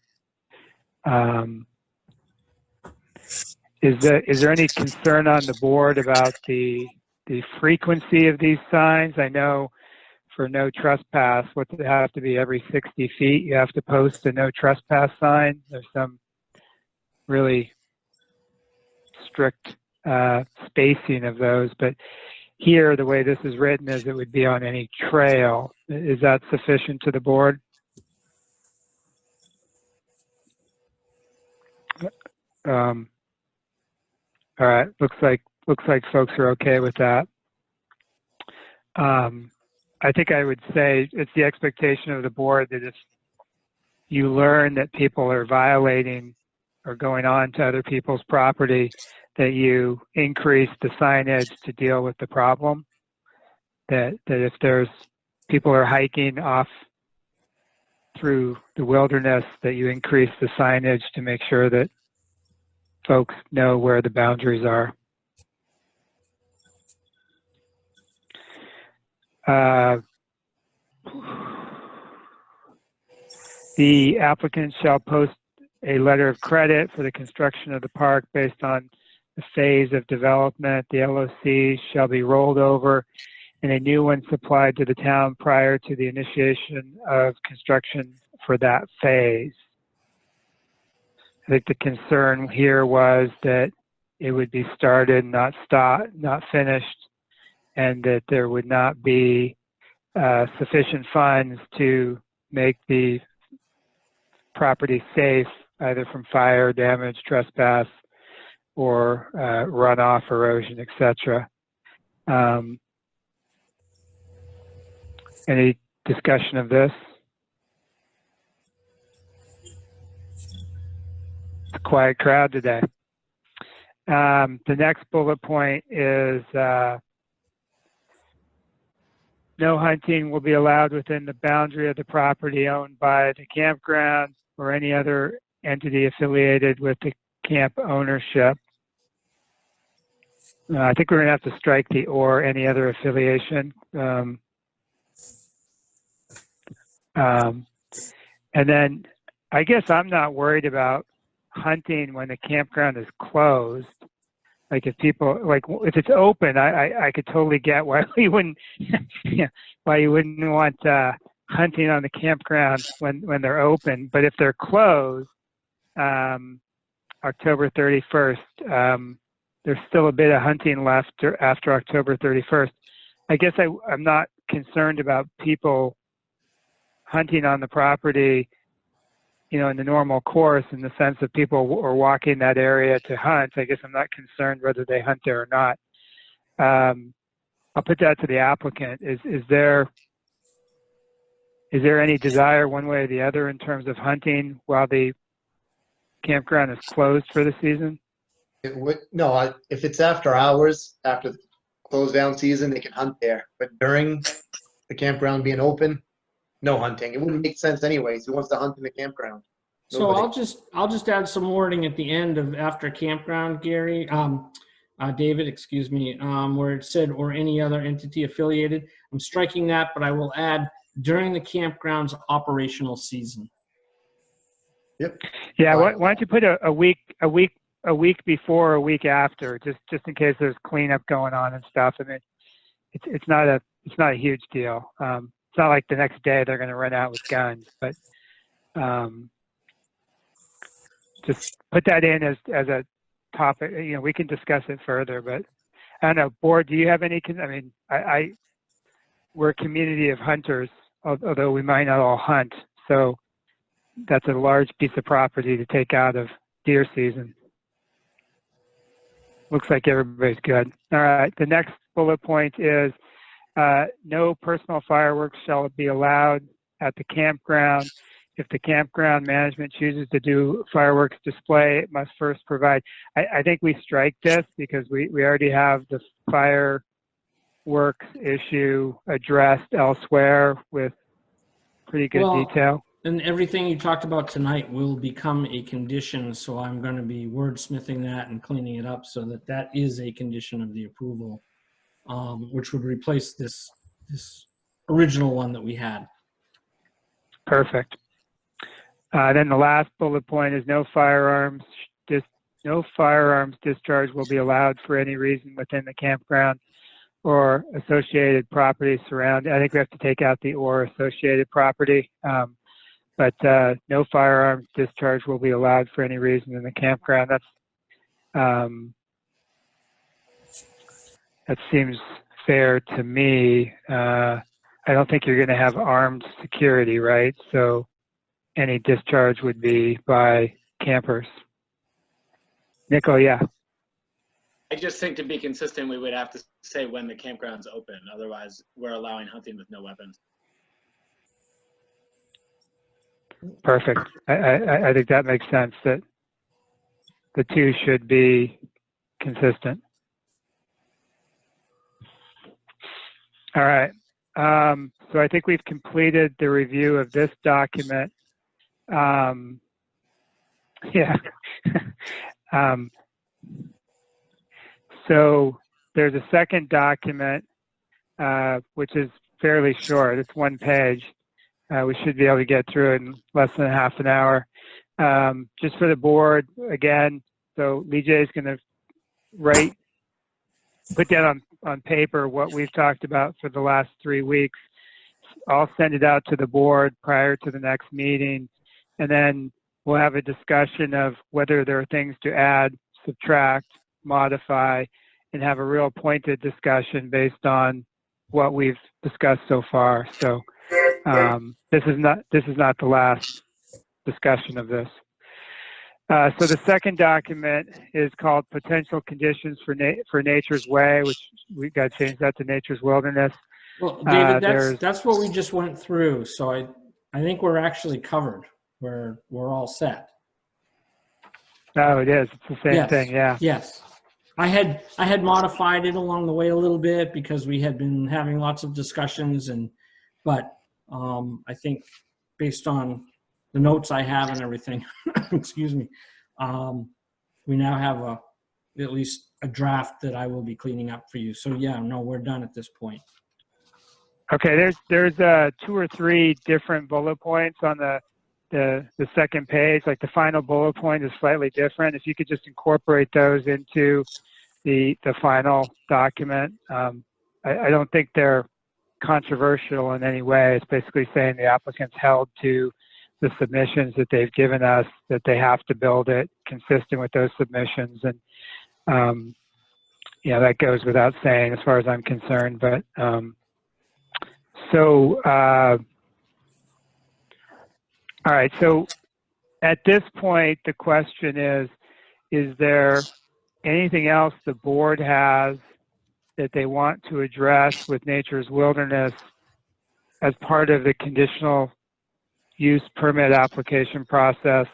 Is there any concern on the board about the frequency of these signs? I know for no trespass, what does it have to be every 60 feet? You have to post a no trespass sign. There's some really strict spacing of those, but here, the way this is written is it would be on any trail. Is that sufficient to the board? All right, looks like folks are okay with that. I think I would say it's the expectation of the board that if you learn that people are violating or going on to other people's property, that you increase the signage to deal with the problem. That if there's people are hiking off through the wilderness, that you increase the signage to make sure that folks know where the boundaries are. The applicant shall post a letter of credit for the construction of the park based on the phase of development. The LOC shall be rolled over and a new one supplied to the town prior to the initiation of construction for that phase. I think the concern here was that it would be started, not finished, and that there would not be sufficient funds to make the property safe, either from fire, damage, trespass, or runoff, erosion, etc. Any discussion of this? It's a quiet crowd today. The next bullet point is no hunting will be allowed within the boundary of the property owned by the campground or any other entity affiliated with the camp ownership. I think we're going to have to strike the or any other affiliation. And then I guess I'm not worried about hunting when the campground is closed. Like if people, like if it's open, I could totally get why you wouldn't, why you wouldn't want hunting on the campground when they're open. But if they're closed, October 31st, there's still a bit of hunting left after October 31st. I guess I'm not concerned about people hunting on the property, you know, in the normal course, in the sense of people are walking that area to hunt. I guess I'm not concerned whether they hunt there or not. I'll put that to the applicant. Is there any desire one way or the other in terms of hunting while the campground is closed for the season? It would, no, if it's after hours, after the close down season, they can hunt there. But during the campground being open, no hunting. It wouldn't make sense anyways. Who wants to hunt in the campground? Nobody. So I'll just add some wording at the end of after campground, Gary, David, excuse me, where it said or any other entity affiliated. I'm striking that, but I will add during the campground's operational season. Yep. Yeah. Why don't you put a week before, a week after, just in case there's cleanup going on and stuff. I mean, it's not a huge deal. It's not like the next day they're going to run out with guns, but just put that in as a topic. You know, we can discuss it further, but I don't know, board, do you have any, I mean, we're a community of hunters, although we might not all hunt. So that's a large piece of property to take out of deer season. Looks like everybody's good. All right, the next bullet point is no personal fireworks shall be allowed at the campground. If the campground management chooses to do fireworks display, it must first provide. I think we strike this because we already have the fireworks issue addressed elsewhere with pretty good detail. And everything you talked about tonight will become a condition, so I'm going to be wordsmithing that and cleaning it up so that that is a condition of the approval, which would replace this original one that we had. Perfect. Then the last bullet point is no firearms discharge will be allowed for any reason within the campground or associated property surrounding. I think we have to take out the or associated property. But no firearms discharge will be allowed for any reason in the campground. That seems fair to me. I don't think you're going to have armed security, right? So any discharge would be by campers. Nico, yeah. I just think to be consistent, we would have to say when the campground's open. Otherwise, we're allowing hunting with no weapons. Perfect. I think that makes sense, that the two should be consistent. All right. So I think we've completed the review of this document. Yeah. So there's a second document, which is fairly short. It's 1 page. We should be able to get through it in less than half an hour. Just for the board, again, so Lee J is going to put down on paper what we've talked about for the last 3 weeks. I'll send it out to the board prior to the next meeting, and then we'll have a discussion of whether there are things to add, subtract, modify, and have a real pointed discussion based on what we've discussed so far. So this is not the last discussion of this. So the second document is called Potential Conditions for Nature's Way, which we got to change that to Nature's Wilderness. Well, David, that's what we just went through. So I think we're actually covered. We're all set. Oh, it is. It's the same thing. Yeah. Yes. I had modified it along the way a little bit because we had been having lots of discussions, but I think based on the notes I have and everything, excuse me, we now have at least a draft that I will be cleaning up for you. So yeah, no, we're done at this point. Okay, there's 2 or 3 different bullet points on the second page. Like the final bullet point is slightly different. If you could just incorporate those into the final document. I don't think they're controversial in any way. It's basically saying the applicant's held to the submissions that they've given us, that they have to build it consistent with those submissions. And yeah, that goes without saying as far as I'm concerned. But all right, so at this point, the question is there anything else the board has that they want to address with Nature's Wilderness as part of the conditional use permit application process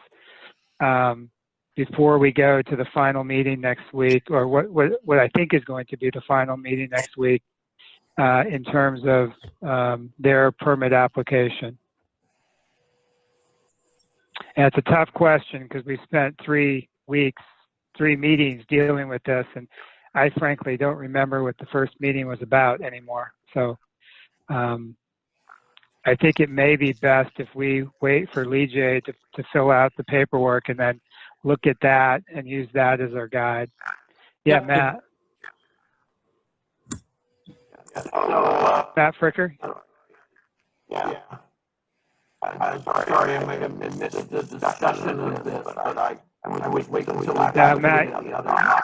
before we go to the final meeting next week, or what I think is going to be the final meeting next week in terms of their permit application? And it's a tough question because we spent 3 weeks, 3 meetings dealing with this, and I frankly don't remember what the first meeting was about anymore. So I think it may be best if we wait for Lee J to fill out the paperwork and then look at that and use that as our guide. Yeah, Matt. Matt Fricker? Yeah. I'm sorry, I might have missed the discussion of this, but I was waiting until after Matt,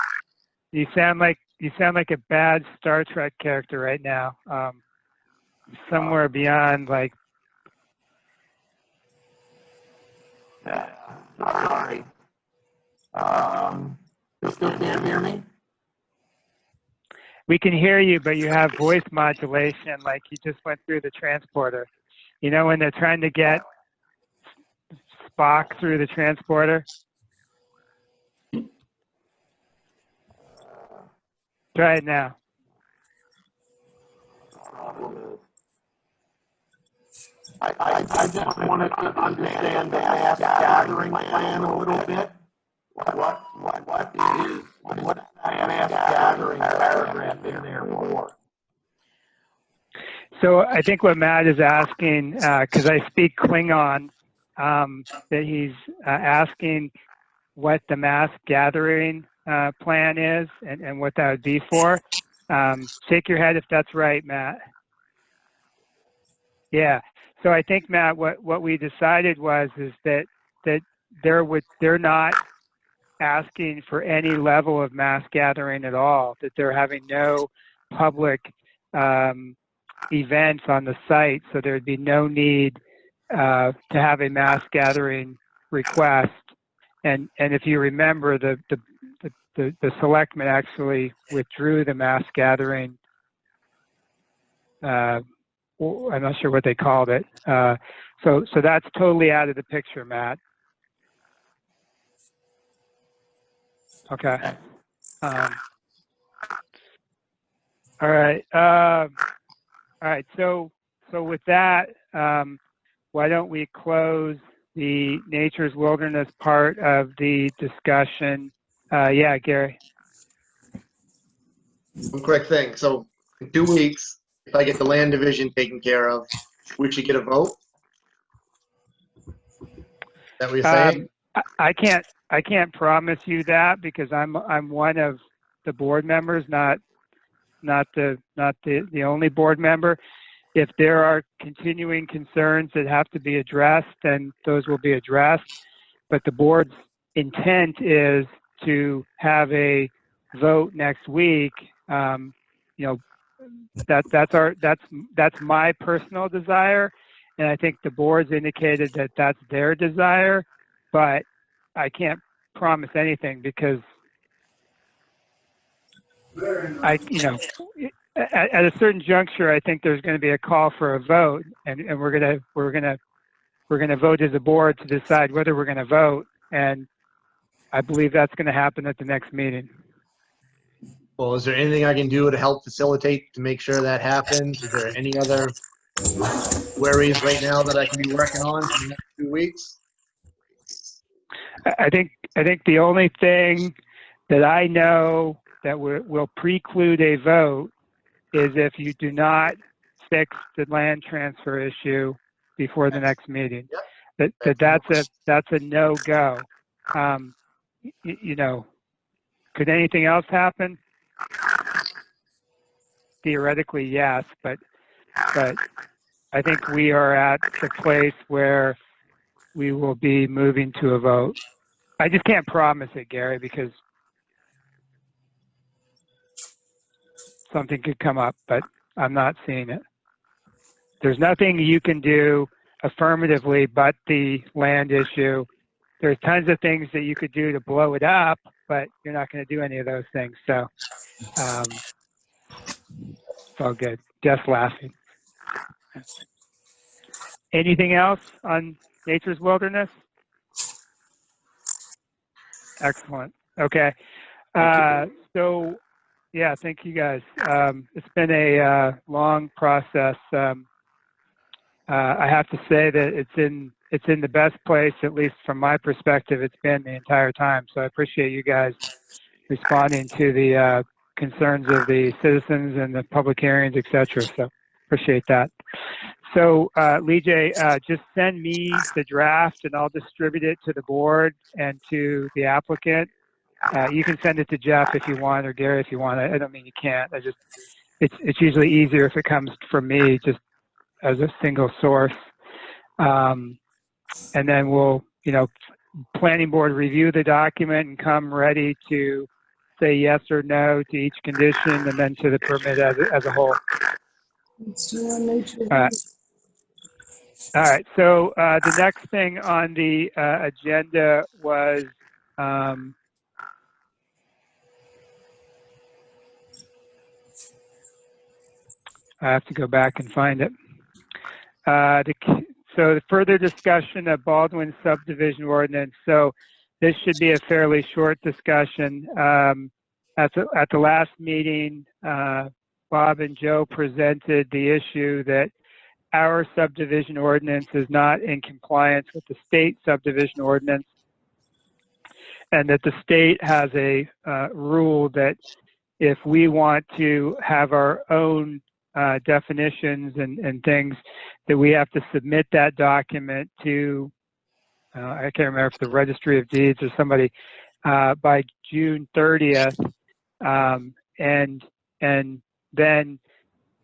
you sound like a bad Star Trek character right now. Somewhere beyond like. Sorry. You still can't hear me? We can hear you, but you have voice modulation like you just went through the transporter. You know when they're trying to get Spock through the transporter? Try it now. I just wanted to understand the mass gathering plan a little bit. What that mass gathering paragraph in there for? So I think what Matt is asking, because I speak Klingon, that he's asking what the mass gathering plan is and what that would be for. Shake your head if that's right, Matt. Yeah. So I think, Matt, what we decided is that they're not asking for any level of mass gathering at all, that they're having no public events on the site, so there'd be no need to have a mass gathering request. And if you remember, the selectmen actually withdrew the mass gathering. I'm not sure what they called it. So that's totally out of the picture, Matt. Okay. All right. All right. So with that, why don't we close the Nature's Wilderness part of the discussion? Yeah, Gary. One quick thing. So in 2 weeks, if I get the land division taken care of, we should get a vote. Is that what you're saying? I can't promise you that because I'm one of the board members, not the only board member. If there are continuing concerns that have to be addressed, then those will be addressed. But the board's intent is to have a vote next week. You know, that's my personal desire, and I think the board's indicated that that's their desire. But I can't promise anything because at a certain juncture, I think there's going to be a call for a vote, and we're gonna vote as a board to decide whether we're going to vote, and I believe that's going to happen at the next meeting. Well, is there anything I can do to help facilitate to make sure that happens? Is there any other worries right now that I can be working on for the next 2 weeks? I think the only thing that I know that will preclude a vote is if you do not fix the land transfer issue before the next meeting. Yep. That's a no-go. You know, could anything else happen? Theoretically, yes, but I think we are at the place where we will be moving to a vote. I just can't promise it, Gary, because something could come up, but I'm not seeing it. There's nothing you can do affirmatively but the land issue. There's tons of things that you could do to blow it up, but you're not going to do any of those things. So it's all good. Just laughing. Anything else on Nature's Wilderness? Excellent. Okay. So, yeah, thank you guys. It's been a long process. I have to say that it's in the best place, at least from my perspective, it's been the entire time. So I appreciate you guys responding to the concerns of the citizens and the public hearings, et cetera. So appreciate that. So Lee J, just send me the draft and I'll distribute it to the board and to the applicant. You can send it to Jeff if you want, or Gary if you want. I don't mean you can't. It's usually easier if it comes from me just as a single source. And then we'll, planning board review the document and come ready to say yes or no to each condition and then to the permit as a whole. All right, so the next thing on the agenda was I have to go back and find it. So the further discussion of Baldwin subdivision ordinance. So this should be a fairly short discussion. At the last meeting, Bob and Joe presented the issue that our subdivision ordinance is not in compliance with the state subdivision ordinance, and that the state has a rule that if we want to have our own definitions and things, that we have to submit that document to, I can't remember if the Registry of Deeds or somebody, by June 30th. And then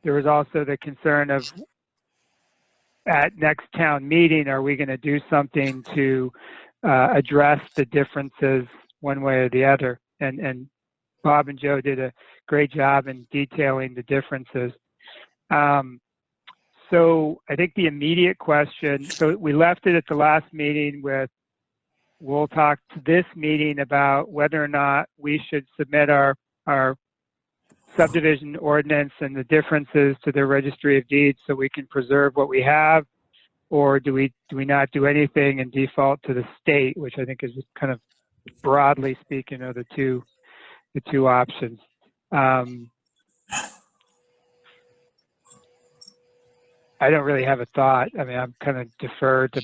there was also the concern of, at next town meeting, are we going to do something to address the differences one way or the other? And Bob and Joe did a great job in detailing the differences. So I think the immediate question, so we left it at the last meeting with, we'll talk to this meeting about whether or not we should submit our subdivision ordinance and the differences to the Registry of Deeds so we can preserve what we have, or do we not do anything and default to the state, which I think is kind of broadly speaking are the two options. I don't really have a thought. I mean, I'm kind of deferred to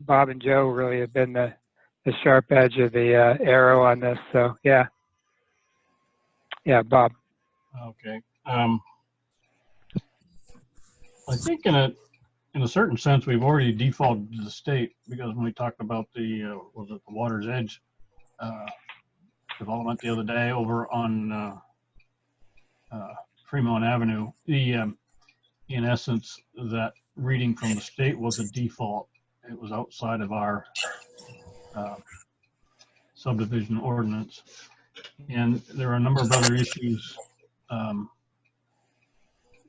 Bob and Joe. Really have been the sharp edge of the arrow on this. So yeah, Bob. Okay. I think in a certain sense, we've already defaulted to the state, because when we talked about the Water's Edge development the other day over on Fremont Avenue, in essence, that reading from the state was a default. It was outside of our subdivision ordinance. And there are a number of other issues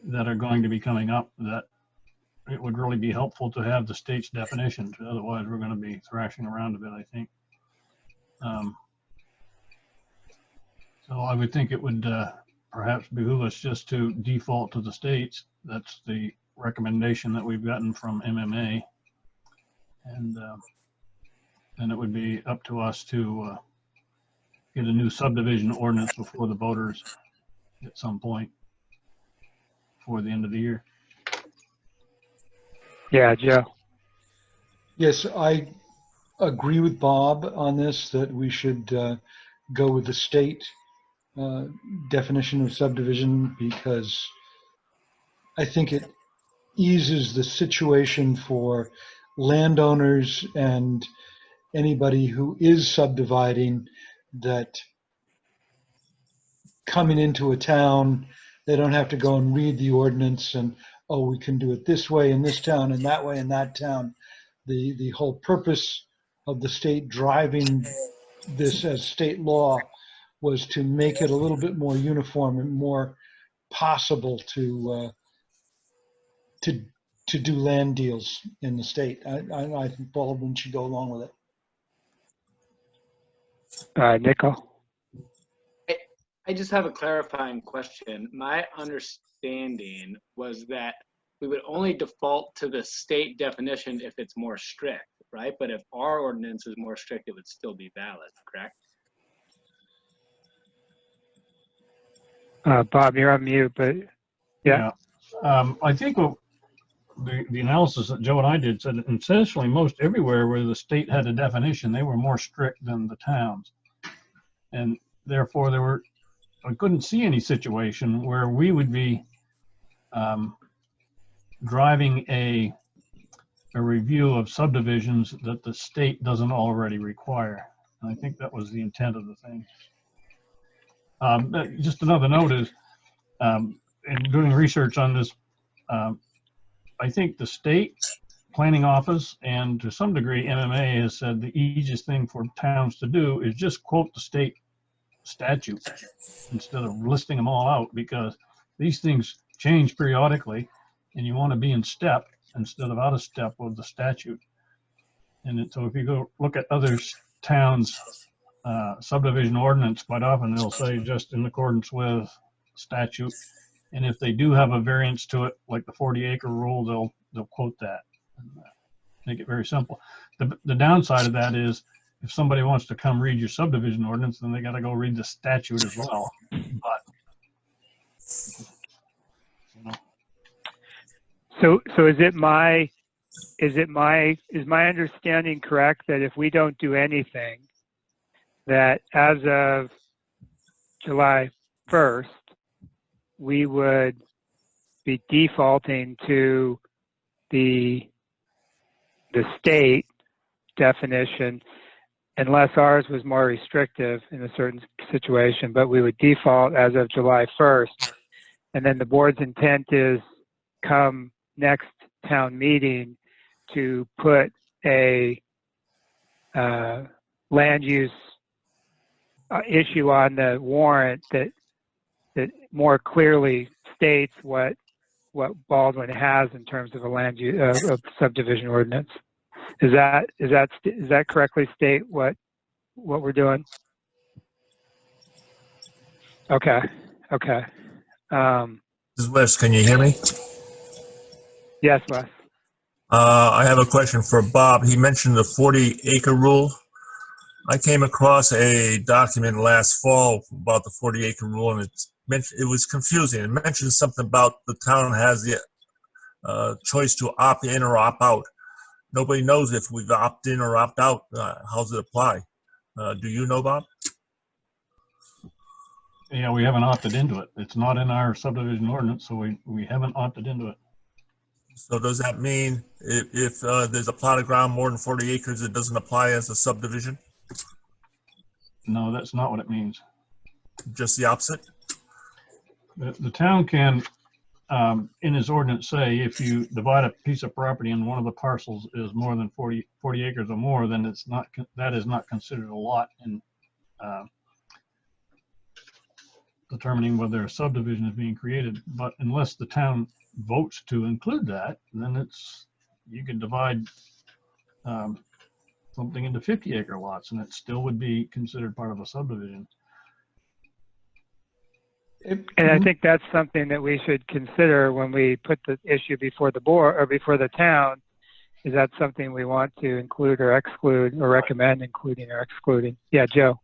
that are going to be coming up that it would really be helpful to have the state's definitions. Otherwise, we're going to be thrashing around a bit, I think. So I would think it would perhaps behoove us just to default to the states. That's the recommendation that we've gotten from MMA. And then it would be up to us to get a new subdivision ordinance before the voters at some point before the end of the year. Yeah, Joe. Yes, I agree with Bob on this, that we should go with the state definition of subdivision, because I think it eases the situation for landowners and anybody who is subdividing, that coming into a town, they don't have to go and read the ordinance and, oh, we can do it this way in this town and that way in that town. The whole purpose of the state driving this as state law was to make it a little bit more uniform and more possible to do land deals in the state. I think Baldwin should go along with it. Nickel. I just have a clarifying question. My understanding was that we would only default to the state definition if it's more strict, right? But if our ordinance is more strict, it would still be valid, correct? Bob, you're on mute, but yeah. I think what the analysis that Joe and I did said essentially most everywhere where the state had a definition, they were more strict than the towns. And therefore I couldn't see any situation where we would be driving a review of subdivisions that the state doesn't already require. And I think that was the intent of the thing. Just another note is, in doing research on this, I think the state planning office and to some degree MMA has said the easiest thing for towns to do is just quote the state statute instead of listing them all out, because these things change periodically and you want to be in step instead of out of step with the statute. And so if you go look at other towns' subdivision ordinance, quite often they'll say just in accordance with statute, And if they do have a variance to it, like the 40-acre rule, they'll quote that. Make it very simple. The downside of that is if somebody wants to come read your subdivision ordinance, then they got to go read the statute as well. But you know, So is my understanding correct that if we don't do anything, that as of July 1st, we would be defaulting to the state definition, unless ours was more restrictive in a certain situation, but we would default as of July 1st. And then the board's intent is come next town meeting to put a land use issue on the warrant that more clearly states what Baldwin has in terms of a land use of subdivision ordinance. Is that correctly state what we're doing? Okay. This is Wes. Can you hear me? Yes, Wes. I have a question for Bob. He mentioned the 40-acre rule. I came across a document last fall about the 40-acre rule, and it was confusing. It mentioned something about the town has the choice to opt in or opt out. Nobody knows if we've opt in or opt out. How does it apply? Do you know, Bob? yeah, we haven't opted into it. It's not in our subdivision ordinance, so we haven't opted into it. So does that mean if there's a plot of ground more than 40 acres, it doesn't apply as a subdivision? No, that's not what it means. Just the opposite? The town can, in his ordinance, say if you divide a piece of property and one of the parcels is more than 40 acres or more, then that is not considered a lot in determining whether a subdivision is being created. But unless the town votes to include that, then you can divide something into 50-acre lots, and it still would be considered part of a subdivision. And I think that's something that we should consider when we put the issue before the board or before the town. Is that something we want to include or exclude or recommend including or excluding? Yeah, Joe.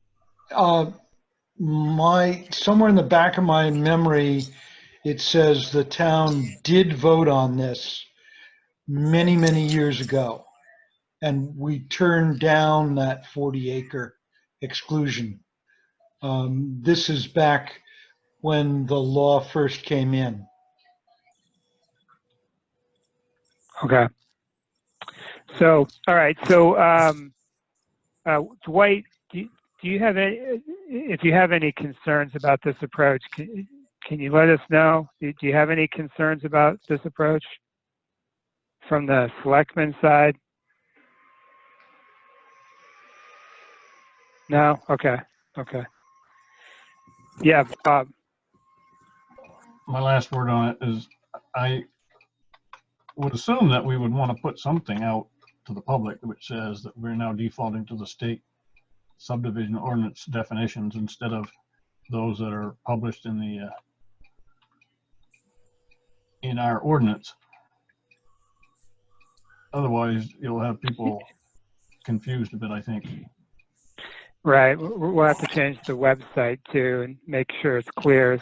Somewhere in the back of my memory, it says the town did vote on this many, many years ago, and we turned down that 40-acre exclusion. This is back when the law first came in. Okay. So, all right. So, Dwight, do you have any, if you have any concerns about this approach, can you let us know? Do you have any concerns about this approach from the selectman side? No? Okay. Yeah, Bob. My last word on it is I would assume that we would want to put something out to the public which says that we're now defaulting to the state subdivision ordinance definitions instead of those that are published in our ordinance. Otherwise, you'll have people confused a bit, I think. Right. We'll have to change the website too and make sure it's clear.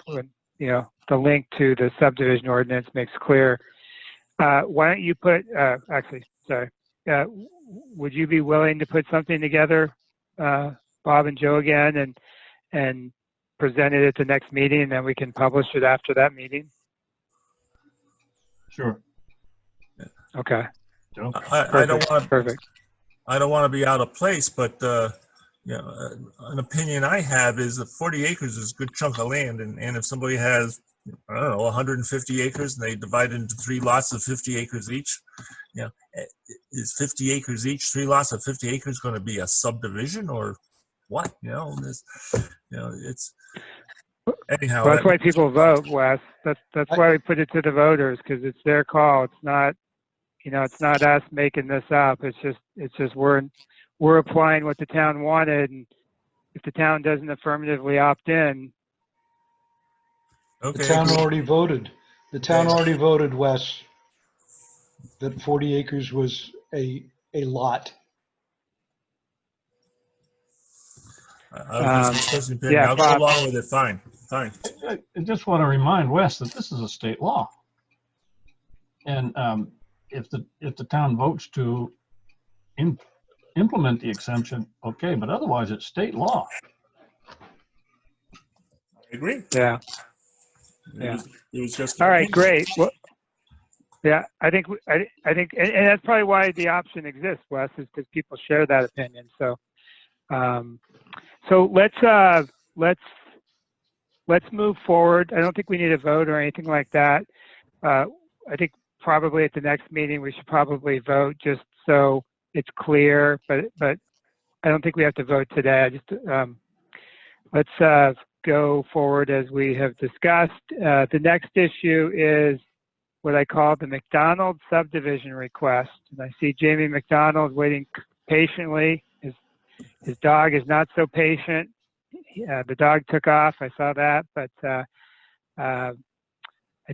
The link to the subdivision ordinance makes clear. Why don't you put, would you be willing to put something together, Bob and Joe again, and present it at the next meeting, and then we can publish it after that meeting? Sure. Okay. Joe? I don't want to. Perfect. I don't want to be out of place, but an opinion I have is that 40 acres is a good chunk of land, and if somebody has, I don't know, 150 acres and they divide it into 3 lots of 50 acres each, is 50 acres each, 3 lots of 50 acres going to be a subdivision or what? It's anyhow. Well, that's why people vote, Wes. That's why we put it to the voters, because it's their call. It's not, it's not us making this up. It's just we're applying what the town wanted, and if the town doesn't affirmatively opt in, The Okay. town agreed. already voted. The town Okay. already voted, Wes, that 40 acres was a lot. I was just expressing opinion. Yeah, I'll go Bob. along with it. Fine. Fine. I just want to remind Wes that this is a state law. And if the town votes to implement the exemption, okay, but otherwise it's state law. I agree. Yeah. It was just. All right, great. Well, yeah, I think, and that's probably why the option exists, Wes, is because people share that opinion. So, so let's move forward. I don't think we need a vote or anything like that. I think probably at the next meeting, we should probably vote just so it's clear, but I don't think we have to vote today. I just, let's go forward as we have discussed. The next issue is what I call the McDonald subdivision request. And I see Jamie McDonald waiting patiently. His dog is not so patient. The dog took off, I saw that, but I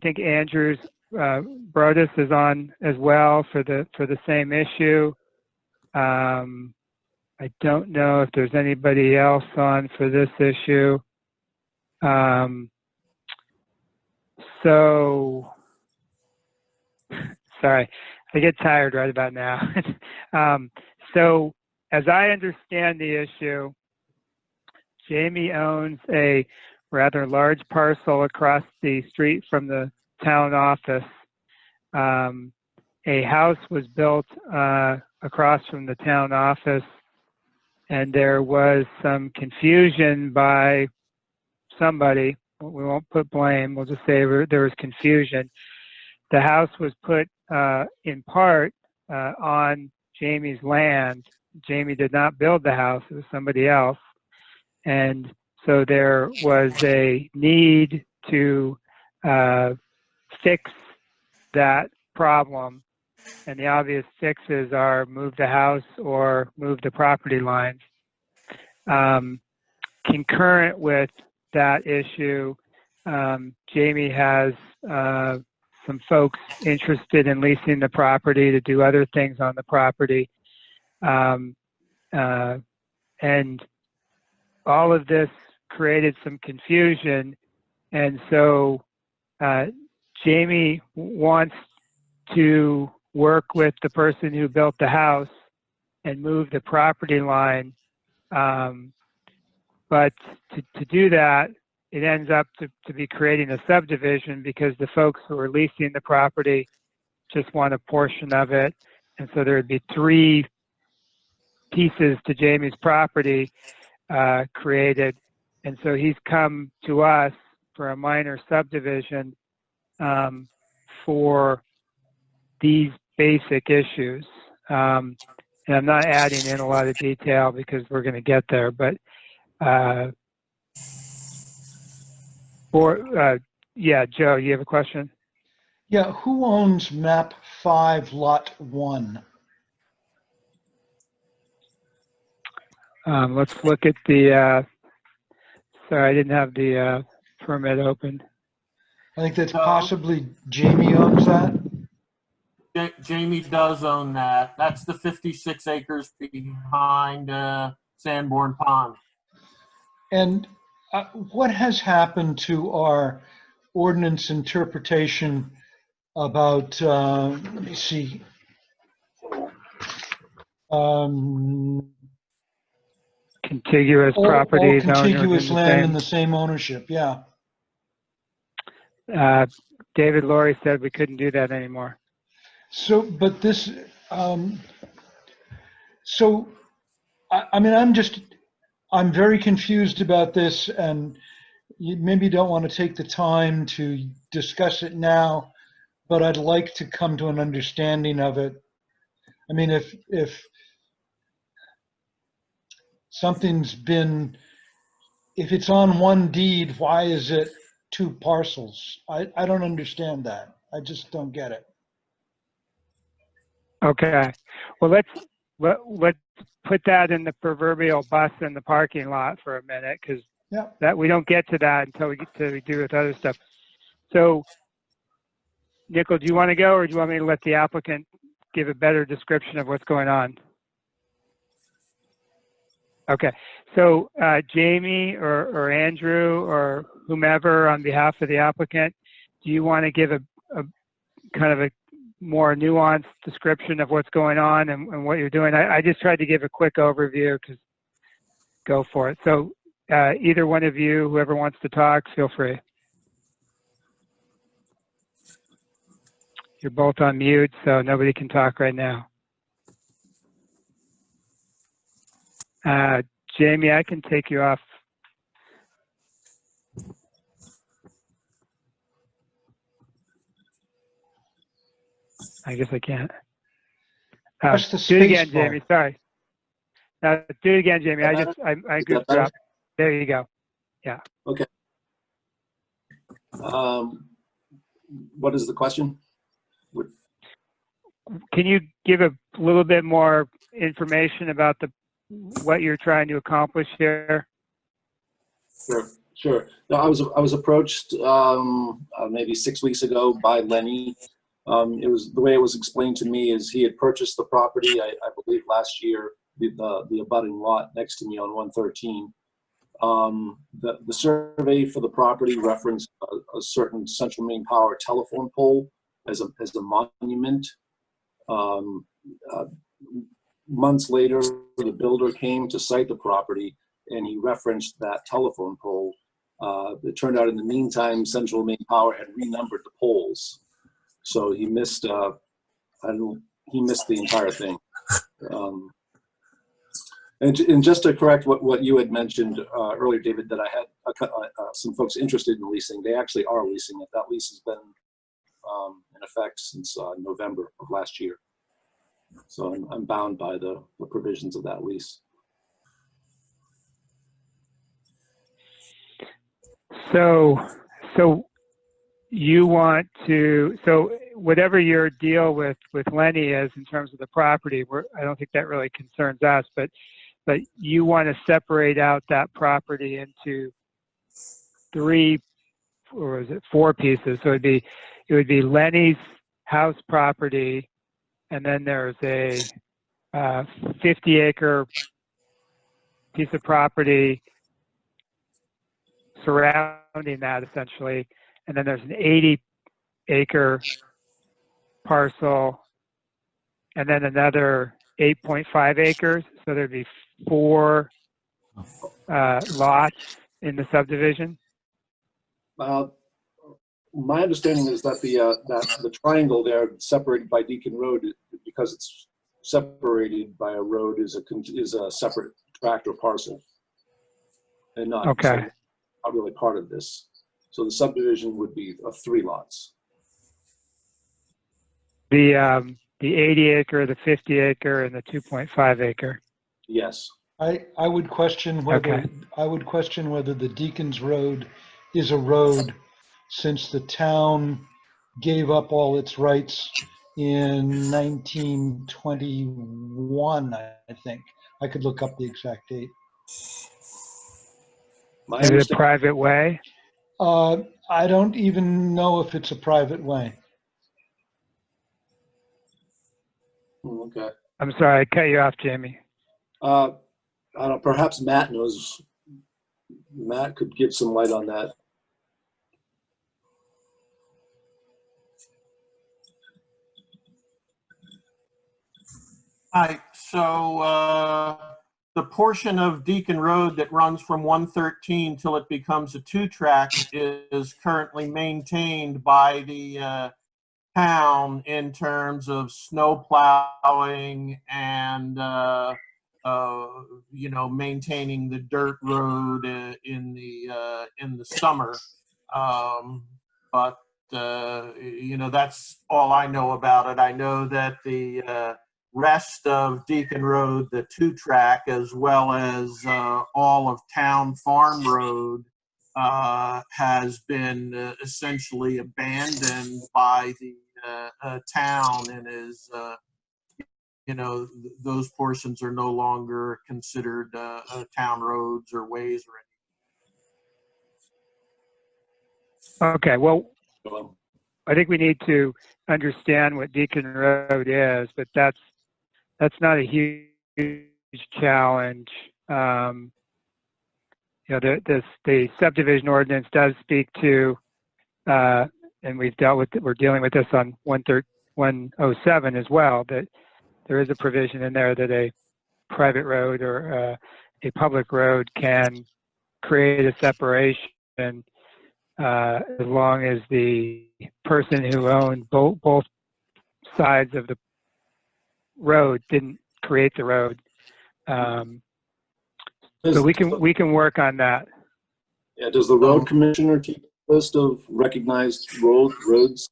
think Andrews Brodus is on as well for the same issue. I don't know if there's anybody else on for this issue. So, sorry, I get tired right about now. So, as I understand the issue, Jamie owns a rather large parcel across the street from the town office. A house was built across from the town office, and there was some confusion by somebody. We won't put blame, we'll just say there was confusion. The house was put in part on Jamie's land. Jamie did not build the house, it was somebody else. And so there was a need to fix that problem. And the obvious fixes are move the house or move the property lines. Concurrent with that issue, Jamie has some folks interested in leasing the property to do other things on the property. And all of this created some confusion. And so Jamie wants to work with the person who built the house and move the property line. But to do that, it ends up to be creating a subdivision because the folks who are leasing the property just want a portion of it. And so there would be 3 pieces to Jamie's property created. And so he's come to us for a minor subdivision for these basic issues. And I'm not adding in a lot of detail because we're going to get there, but yeah, Joe, you have a question? Yeah, who owns map 5, lot 1? Let's look at the, sorry, I didn't have the permit open. I think that's possibly Jamie owns that. Jamie does own that. That's the 56 acres behind Sanborn Pond. And what has happened to our ordinance interpretation about, let me see, Contiguous all properties. contiguous land in the same ownership, yeah. David Laurie said we couldn't do that anymore. So, but this, so, I mean, I'm very confused about this, and you maybe don't want to take the time to discuss it now, but I'd like to come to an understanding of it. I mean, if something's been, if it's on one deed, why is it 2 parcels? I don't understand that. I just don't get it. Okay. Well, let's put that in the proverbial bus in the parking lot for a minute, because Yeah. that we don't get to that until we do with other stuff. So, Nickel, do you want to go, or do you want me to let the applicant give a better description of what's going on? Okay, so Jamie or Andrew or whomever on behalf of the applicant, do you want to give a kind of a more nuanced description of what's going on and what you're doing? I just tried to give a quick overview, because go for it. So either one of you, whoever wants to talk, feel free. You're both on mute, so nobody can talk right now. Jamie, I can take you off. I guess I can't. Press the Do it again, space bar. Jamie. Sorry. Do it again, Jamie. I goofed up. There you go. Yeah. Okay. What is the question? Can you give a little bit more information about what you're trying to accomplish here? Sure. No, I was approached maybe 6 weeks ago by Lenny. It was the way it was explained to me is he had purchased the property, I believe last year, the abutting lot next to me on 113. The survey for the property referenced a certain Central Maine Power telephone pole as a monument. Months later, the builder came to site the property and he referenced that telephone pole. It turned out in the meantime, Central Maine Power had renumbered the poles. So he missed, he missed the entire thing. And just to correct what you had mentioned earlier, David, that I had some folks interested in leasing. They actually are leasing it. That lease has been in effect since November of last year. So I'm bound by the provisions of that lease. So you want to, so whatever your deal with Lenny is in terms of the property, I don't think that really concerns us, but you want to separate out that property into 3, or is it 4 pieces? So it would be Lenny's house property, and then there's a 50-acre piece of property surrounding that, essentially, and then there's an 80-acre parcel, and then another 8.5 acres. So there'd be 4 lots in the subdivision. My understanding is that the triangle there separated by Deacon Road, because it's separated by a road, is a separate tract or parcel, and not, okay. So not really part of this. So the subdivision would be of 3 lots. The 80-acre, the 50-acre, and the 2.5-acre. Yes. I would question whether the Deacon's Road is a road, since the town gave up all its rights in 1921, I think. I could look up the exact date. Is it a private way? I don't even know if it's a private way. Okay. I'm sorry, I cut you off, Jamie. I don't. Perhaps Matt knows. Matt could give some light on that. Hi. So the portion of Deacon Road that runs from 113 till it becomes a 2-track is currently maintained by the town in terms of snow plowing and maintaining the dirt road in the summer. But that's all I know about it. I know that the rest of Deacon Road, the 2-track, as well as all of Town Farm Road, has been essentially abandoned by the town, and is those portions are no longer considered town roads or ways or anything. Okay, well, Well, I think we need to understand what Deacon Road is, but that's not a huge challenge. You know, the subdivision ordinance does speak to, and we're dealing with this on 107 as well, that there is a provision in there that a private road or a public road can create a separation as long as the person who owned both sides of the road didn't create the road. So we can work on that. Yeah, does the road commissioner keep a list of recognized roads?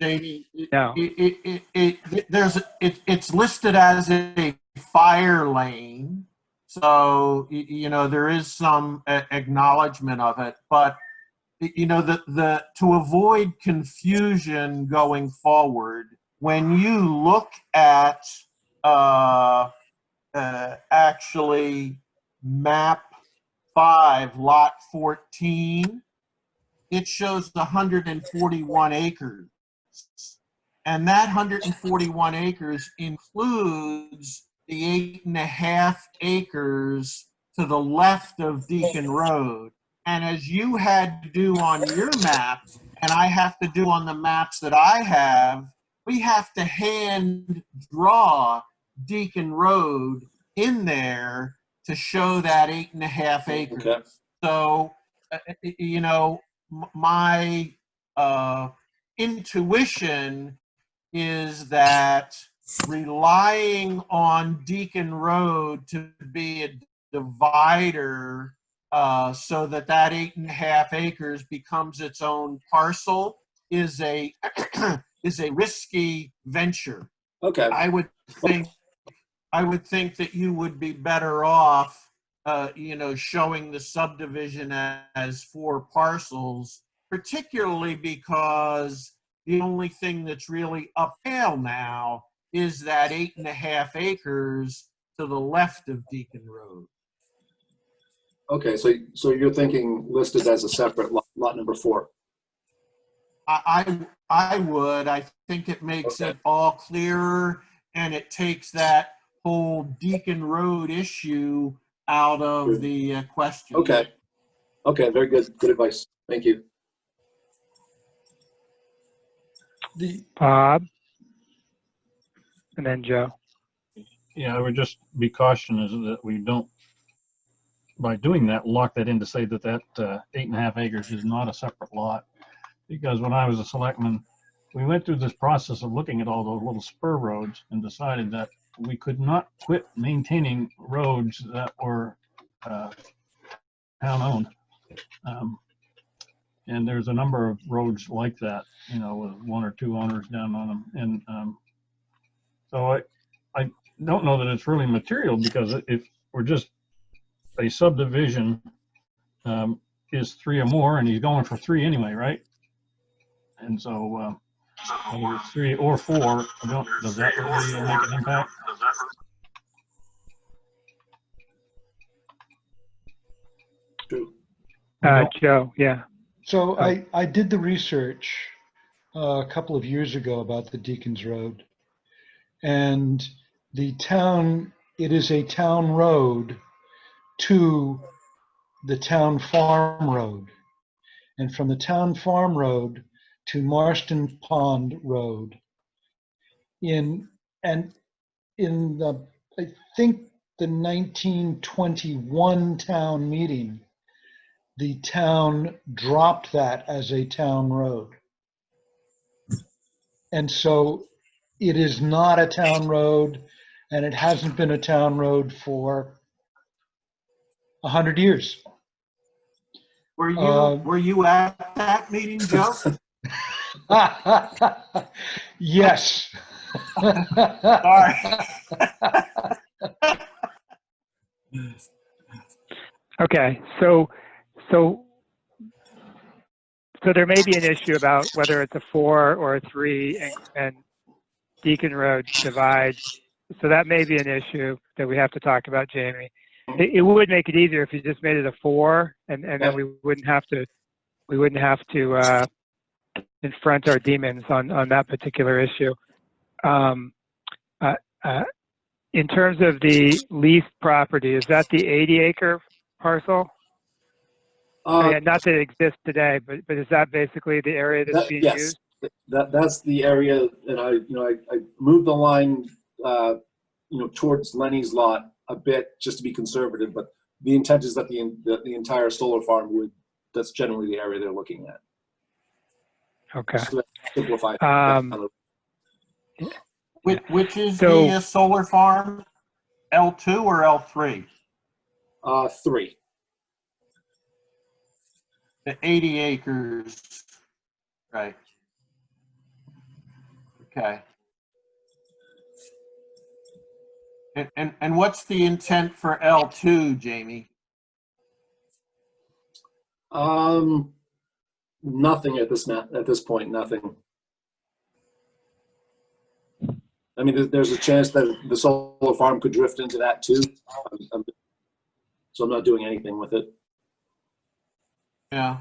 Jamie, No. it's listed as a fire lane, so you know there is some acknowledgement of it. But you know to avoid confusion going forward, when you look at actually map 5, lot 14, it shows 141 acres. And that 141 acres includes the 8.5 acres to the left of Deacon Road. And as you had to do on your map, and I have to do on the maps that I have, we have to hand draw Deacon Road in there to show that 8.5 acres. Okay. So, you know, my intuition is that relying on Deacon Road to be a divider so that 8.5 acres becomes its own parcel is a risky venture. Okay. I would think that you would be better off, you know, showing the subdivision as 4 parcels, particularly because the only thing that's really uphill now is that 8.5 acres to the left of Deacon Road. Okay, so you're thinking listed as a separate lot number 4. I would. I think it makes it all clearer, and it takes that whole Deacon Road issue out of the question. Okay. Okay, very good. Good advice. Thank you. Bob, and then Joe. Yeah, I would just be cautious that we don't, by doing that, lock that in to say that 8.5 acres is not a separate lot. Because when I was a selectman, we went through this process of looking at all those little spur roads and decided that we could not quit maintaining roads that were town-owned. And there's a number of roads like that, you know, with 1 or 2 owners down on them. And so I don't know that it's really material, because if we're just a subdivision is 3 or more, and he's going for 3 anyway, right? And so whether it's 3 or 4, does that really make an impact? Joe, yeah. So I did the research a couple of years ago about the Deacons Road, and the town, it is a town road to the town farm road, and from the town farm road to Marston Pond Road. I think the 1921 town meeting, the town dropped that as a town road. And so it is not a town road, and it hasn't been a town road for 100 years. Were you at that meeting, Joe? Yes. Sorry. Okay, so there may be an issue about whether it's a 4 or a 3, and Deacon Road divides. So that may be an issue that we have to talk about, Jamie. It would make it easier if you just made it a 4, and then we wouldn't have to we wouldn't have to confront our demons on that particular issue. In terms of the leased property, is that the 80-acre parcel? Not that it exists today, but is that basically the area that's being yes, used? that's the area that I moved the line, towards Lenny's lot a bit just to be conservative, but the intent is that the entire solar farm that's generally the area they're looking at. Okay. So that simplify. Which is So- the solar farm? L2 or L3? 3. The 80 acres. Right. Okay. And what's the intent for L2, Jamie? Nothing at this point. Nothing. I mean, there's a chance that the solar farm could drift into that too. So I'm not doing anything with it. Yeah.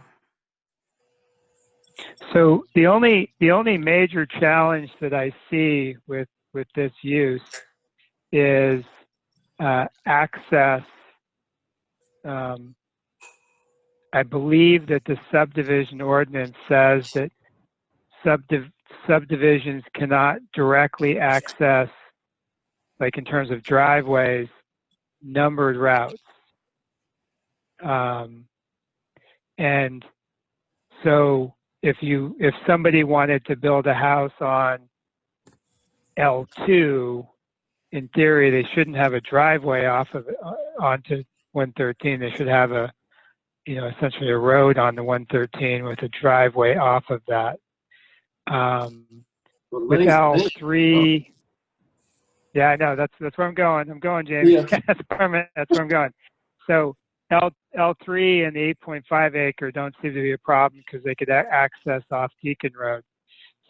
So the only major challenge that I see with this use is access. I believe that the subdivision ordinance says that subdivisions cannot directly access, like in terms of driveways, numbered routes. And so if somebody wanted to build a house on L2, in theory, they shouldn't have a driveway off of onto 113. They should have essentially a road on the 113 with a driveway off of that. With L3, yeah, I know that's where I'm going. I'm going, James. Yeah. That's where I'm going. So L3 and the 8.5 acre don't seem to be a problem because they could access off Deacon Road.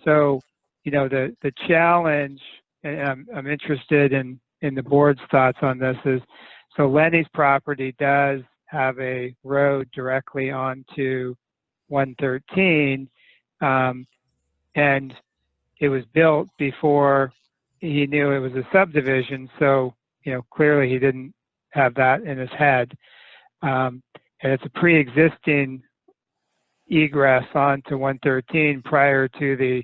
So, the challenge, and I'm interested in the board's thoughts on this, is so Lenny's property does have a road directly onto 113, and it was built before he knew it was a subdivision. So, clearly he didn't have that in his head. And it's a pre-existing egress onto 113 prior to the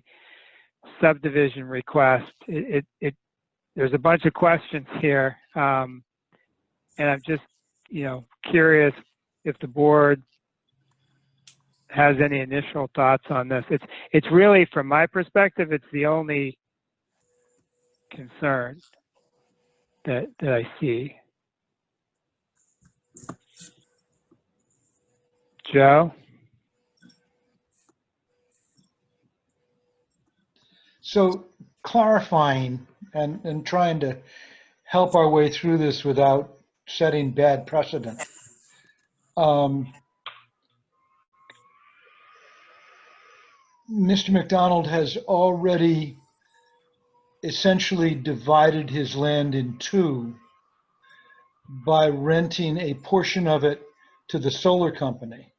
subdivision request. There's a bunch of questions here, and I'm just curious if the board has any initial thoughts on this. It's really, from my perspective, it's the only concern that I see. Joe? So clarifying and trying to help our way through this without setting bad precedent. Mr. McDonald has already essentially divided his land in two by renting a portion of it to the solar company.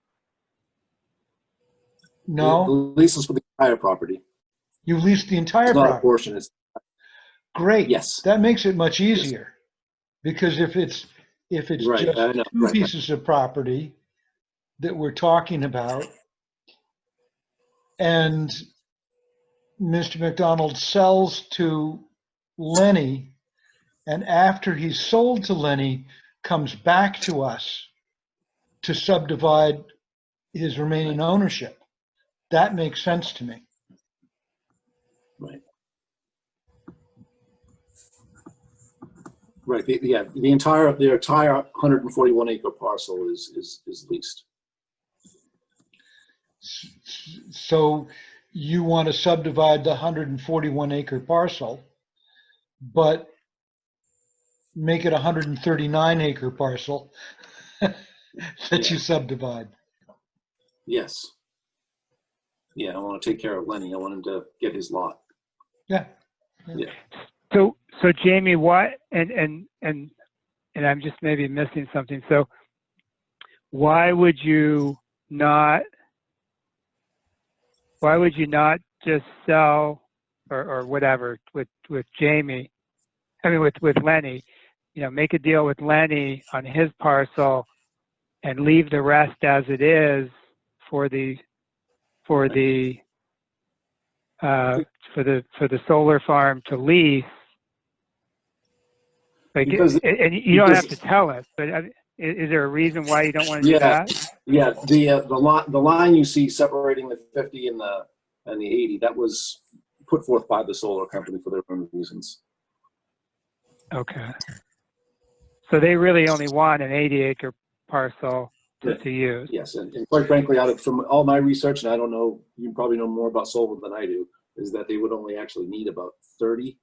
No? The lease is for the entire property. You leased the entire It's not a property? portion. It's Great. Yes. That makes it much easier. Because if it's Right, just I know, two right. pieces of property that we're talking about, and Mr. McDonald sells to Lenny, and after he's sold to Lenny, comes back to us to subdivide his remaining ownership. That makes sense to me. Right. Right. The entire 141 acre parcel is leased. So you want to subdivide the 141 acre parcel, but make it a 139 acre parcel that you subdivide. Yes. Yeah, I want to take care of Lenny. I want him to get his lot. Yeah. Yeah. So Jamie, what, and I'm just maybe missing something. So why would you not why would you not just sell or whatever with Jamie? I mean, with Lenny, make a deal with Lenny on his parcel and leave the rest as it is for the solar farm to lease. Like, and you don't have to tell us, but is there a reason why you don't want to do that? Yeah, the line you see separating the 50 and the 80, that was put forth by the solar company for their own reasons. Okay. So they really only want an 80-acre parcel to use. Yes, and quite frankly, from all my research, and I don't know, you probably know more about solar than I do, is that they would only actually need about 30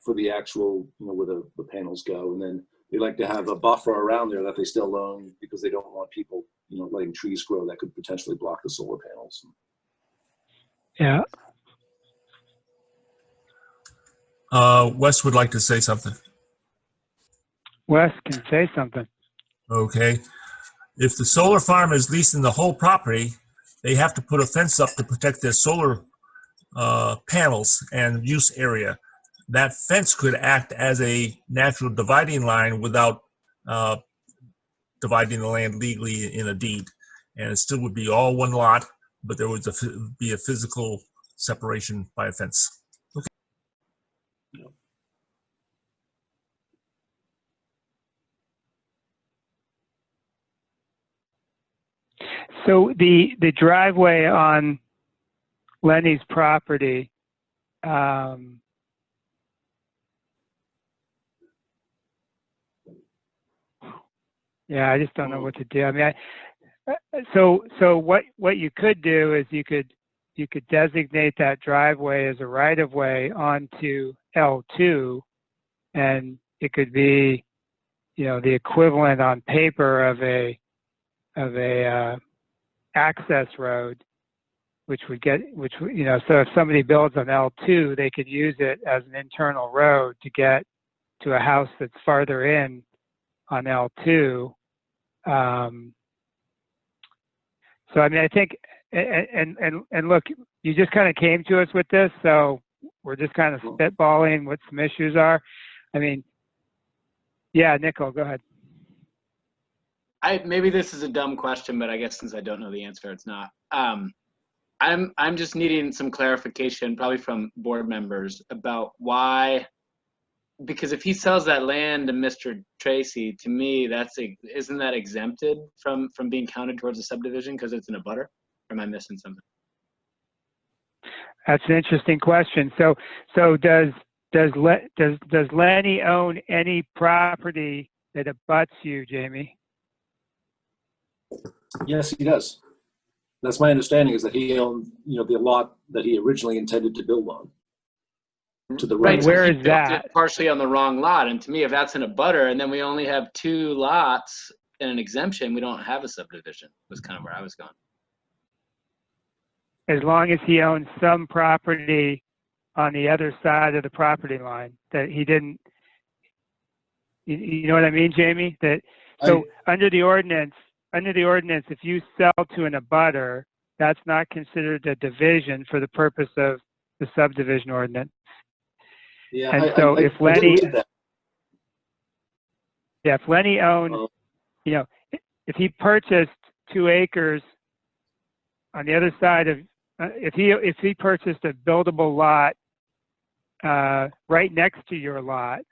for the actual, where the panels go, and then they like to have a buffer around there that they still own because they don't want people, letting trees grow that could potentially block the solar panels. Yeah. Wes would like to say something. Wes can say something. Okay. If the solar farm is leasing the whole property, they have to put a fence up to protect their solar panels and use area. That fence could act as a natural dividing line without dividing the land legally in a deed. And it still would be all one lot, but there would be a physical separation by a fence. Okay. So the driveway on Lenny's property, yeah, I just don't know what to do. I mean, so what you could do is you could designate that driveway as a right-of-way onto L2, and it could be, the equivalent on paper of a access road, so if somebody builds on L2, they could use it as an internal road to get to a house that's farther in on L2. So I mean, I think, and look, you just kind of came to us with this, so we're just kind of spitballing what some issues are. I mean, yeah, Nicole, go ahead. Maybe this is a dumb question, but I guess since I don't know the answer, it's not. I'm just needing some clarification, probably from board members, about why. Because if he sells that land to Mr. Tracy, to me, isn't that exempted from being counted towards a subdivision because it's in a butter? Or am I missing something? That's an interesting question. So does Lenny own any property that abuts you, Jamie? Yes, he does. That's my understanding, is that he owned, the lot that he originally intended to build on. To the right. Where is that? Partially on the wrong lot, and to me, if that's in a butter, and then we only have 2 lots in an exemption, we don't have a subdivision. Was kind of where I was going. As long as he owns some property on the other side of the property line that he didn't, you know what I mean, Jamie? Under the ordinance, if you sell to an abutter, that's not considered a division for the purpose of the subdivision ordinance. Yeah, and so if Lenny owned, if he purchased 2 acres on the other side of, if he purchased a buildable lot right next to your lot,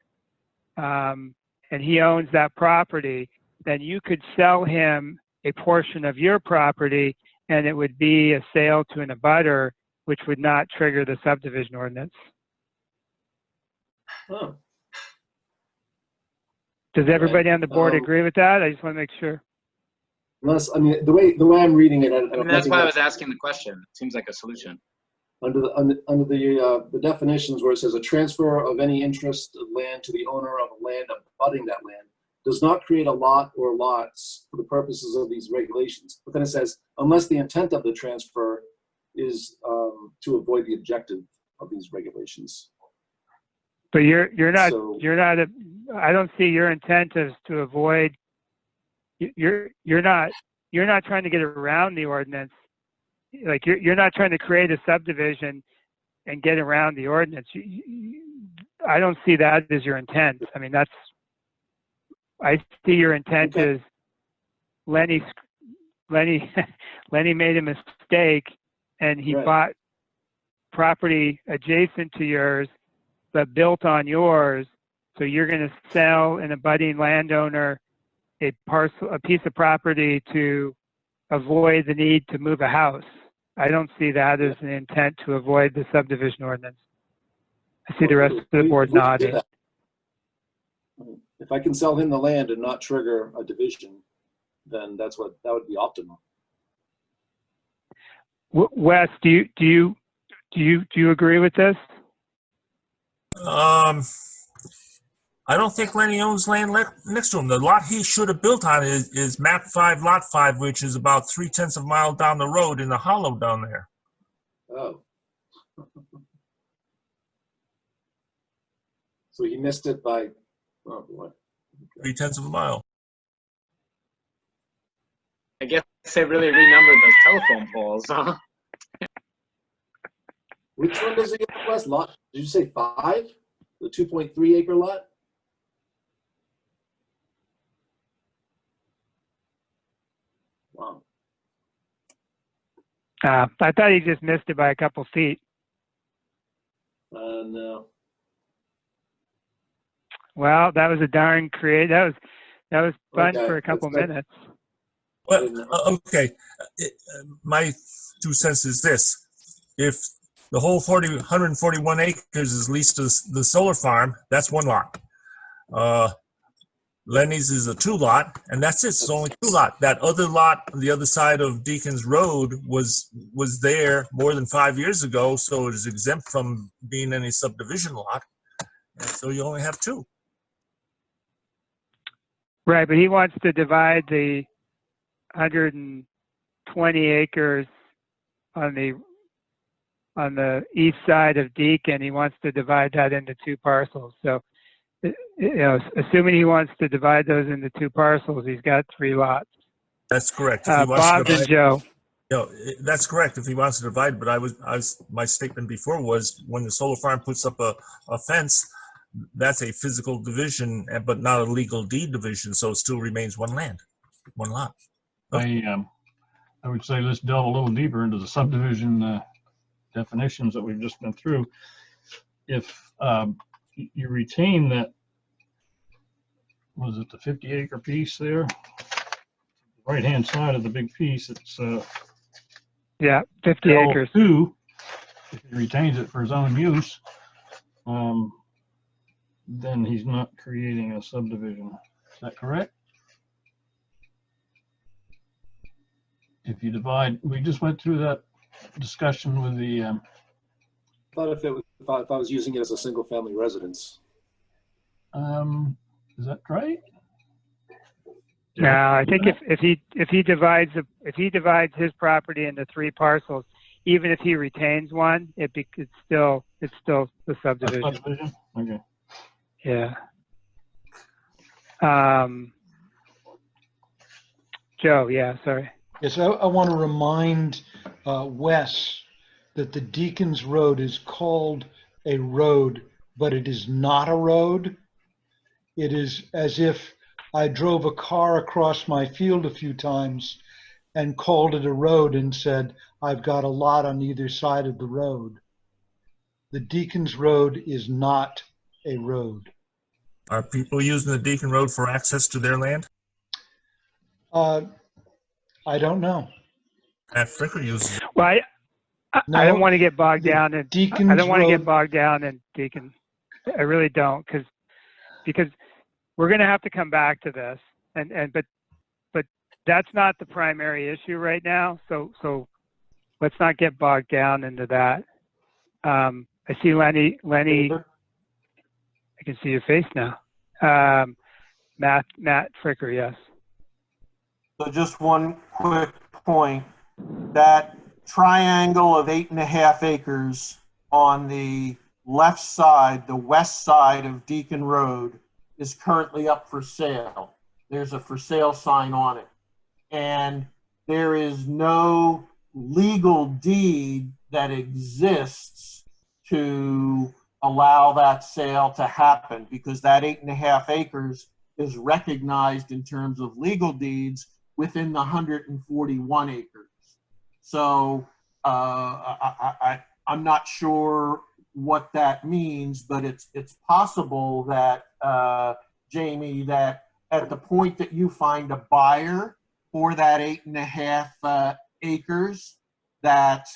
and he owns that property, then you could sell him a portion of your property, and it would be a sale to an abutter, which would not trigger the subdivision ordinance. Oh. Does everybody on the board agree with that? I just want to make sure. Unless, I mean, the way I'm reading it, that's why I was asking the question. It seems like a solution. Under the definitions where it says a transfer of any interest of land to the owner of a land abutting that land does not create a lot or lots for the purposes of these regulations. But then it says, unless the intent of the transfer is to avoid the objective of these regulations. But you're not I don't see your intent as to avoid. You're not trying to get around the ordinance. like you're not trying to create a subdivision and get around the ordinance. I don't see that as your intent. I mean, I see your intent Okay. is Lenny made a mistake and he Right. bought property adjacent to yours, but built on yours. So you're going to sell an abutting landowner a piece of property to avoid the need to move a house. I don't see that as an intent to avoid the subdivision ordinance. I see the rest of the board If we can do nodding. that, if I can sell him the land and not trigger a division, then that would be optimal. Wes, do you agree with this? I don't think Lenny owns land next to him. The lot he should have built on is map 5, lot 5, which is about 3/10 of a mile down the road in the hollow down there. Oh. So he missed it by, oh boy. 3/10 of a mile. I guess they really renumbered those telephone poles, huh? Which one does he get last lot? Did you say 5? The 2.3 acre lot? Wow. I thought he just missed it by a couple feet. No. Well, that was a darn creative. That was fun Okay, for a couple that's good. minutes. Well, okay. My 2 cents is this. If the whole 141 acres is leased to the solar farm, that's one lot. Lenny's is a 2 lot, and that's it. It's only 2 lot. That other lot on the other side of Deacon's Road was there more than 5 years ago, so it is exempt from being any subdivision lot. And so you only have 2. Right, but he wants to divide the 120 acres on the east side of Deacon. He wants to divide that into 2 parcels. So, assuming he wants to divide those into 2 parcels, he's got 3 lots. That's correct. If he wants Bob to and divide, Joe. that's correct. If he wants to divide, but my statement before was when the solar farm puts up a fence, that's a physical division, but not a legal deed division. So it still remains one lot. I would say let's delve a little deeper into the subdivision definitions that we've just been through. If you retain that, was it the 50-acre piece there? Right-hand side of the big piece, it's 50 acres. L2, if he retains it for his own use, then he's not creating a subdivision. Is that correct? If you divide, we just went through that discussion with the, I thought if I was using it as a single family residence. is that right? No, I think if he divides his property into 3 parcels, even if he retains one, it's still the subdivision. Subdivision? Okay. Yeah. Joe, yeah, sorry. Yes, I want to remind Wes that the Deacon's Road is called a road, but it is not a road. It is as if I drove a car across my field a few times and called it a road and said, I've got a lot on either side of the road. The Deacon's Road is not a road. Are people using the Deacon Road for access to their land? I don't know. Matt Fricker uses it. Well, I No, don't want to get bogged the down in Deacon's I don't want to get Road- bogged down in Deacon. I really don't, because we're going to have to come back to this, but that's not the primary issue right now. So let's not get bogged down into that. I see Lenny. I can see your face now. Matt Fricker, yes. So just one quick point, that triangle of 8.5 acres on the left side, the west side of Deacon Road, is currently up for sale. There's a for sale sign on it. And there is no legal deed that exists to allow that sale to happen, because that 8.5 acres is recognized in terms of legal deeds within the 141 acres. So I'm not sure what that means, but it's possible that, Jamie, that at the point that you find a buyer for that 8.5 acres, that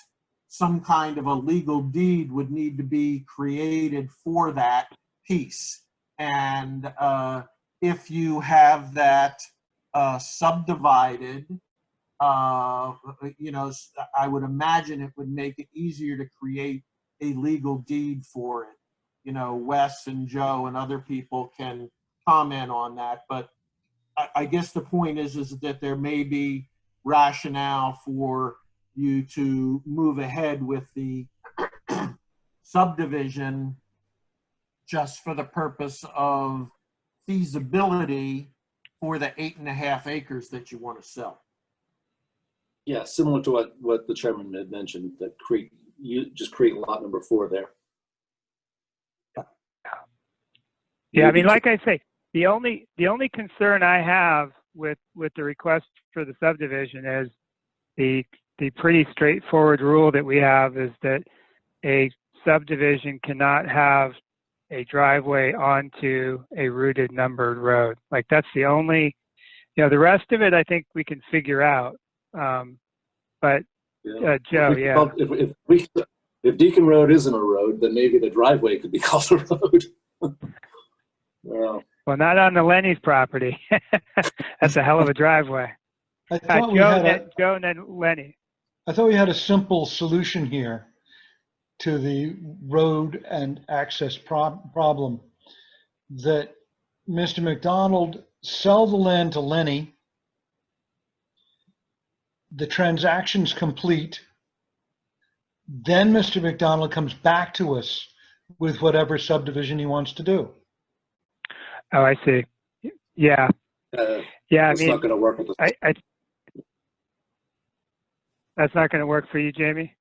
some kind of a legal deed would need to be created for that piece. And if you have that subdivided, you know, I would imagine it would make it easier to create a legal deed for it. You know, Wes and Joe and other people can comment on that, but I guess the point is that there may be rationale for you to move ahead with the subdivision just for the purpose of feasibility for the 8.5 acres that you want to sell. Yeah, similar to what the chairman had mentioned, that you just create lot number 4 there. Yeah, I mean, like I say, the only concern I have with the request for the subdivision is the pretty straightforward rule that we have is that a subdivision cannot have a driveway onto a routed numbered road. Like, that's the only, you know, the rest of it I think we can figure out. But Joe, yeah. If Deacon Road isn't a road, then maybe the driveway could be called a road. Well, not on the Lenny's property. That's a hell of a driveway. I thought Joe and then Lenny. I thought we had a simple solution here to the road and access problem, that Mr. McDonald sell the land to Lenny, the transaction's complete, then Mr. McDonald comes back to us with whatever subdivision he wants to do. Oh, I see. Yeah. Yeah, I mean, not going to work with this. That's not going to work for you, Jamie?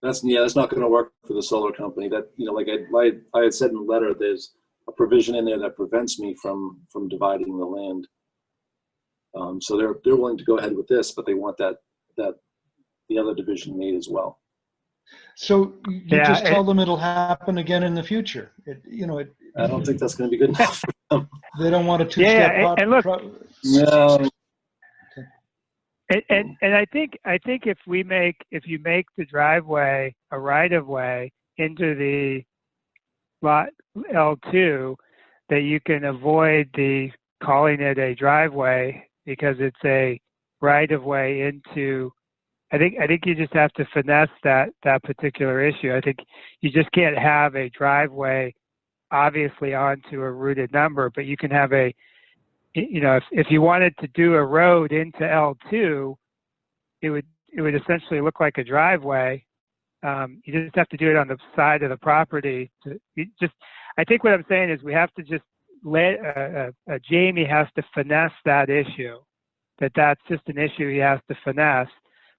That's not going to work for the solar company. That, you know, like I had said in the letter, there's a provision in there that prevents me from dividing the land. So they're willing to go ahead with this, but they want that the other division made as well. So you just tell them it'll happen again in the future. I don't think that's going to be good enough for them. They don't want a two-step and look, no. And I think if you make the driveway a right of way into the lot L2, that you can avoid calling it a driveway, because it's a right of way into. I think you just have to finesse that particular issue. I think you just can't have a driveway obviously onto a routed number, but you can have if you wanted to do a road into L2, it would essentially look like a driveway. You just have to do it on the side of the property. I think what I'm saying is we have to just Jamie has to finesse that issue. That's just an issue he has to finesse.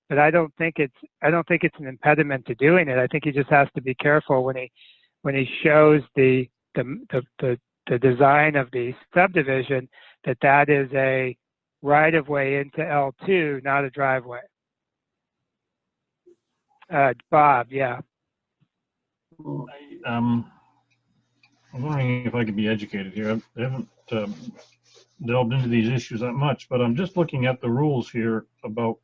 But I don't think it's an impediment to doing it. I think he just has to be careful when he shows the design of the subdivision, that is a right of way into L2, not a driveway. Bob, yeah. I'm wondering if I could be educated here. I haven't delved into these issues that much, but I'm just looking at the rules here about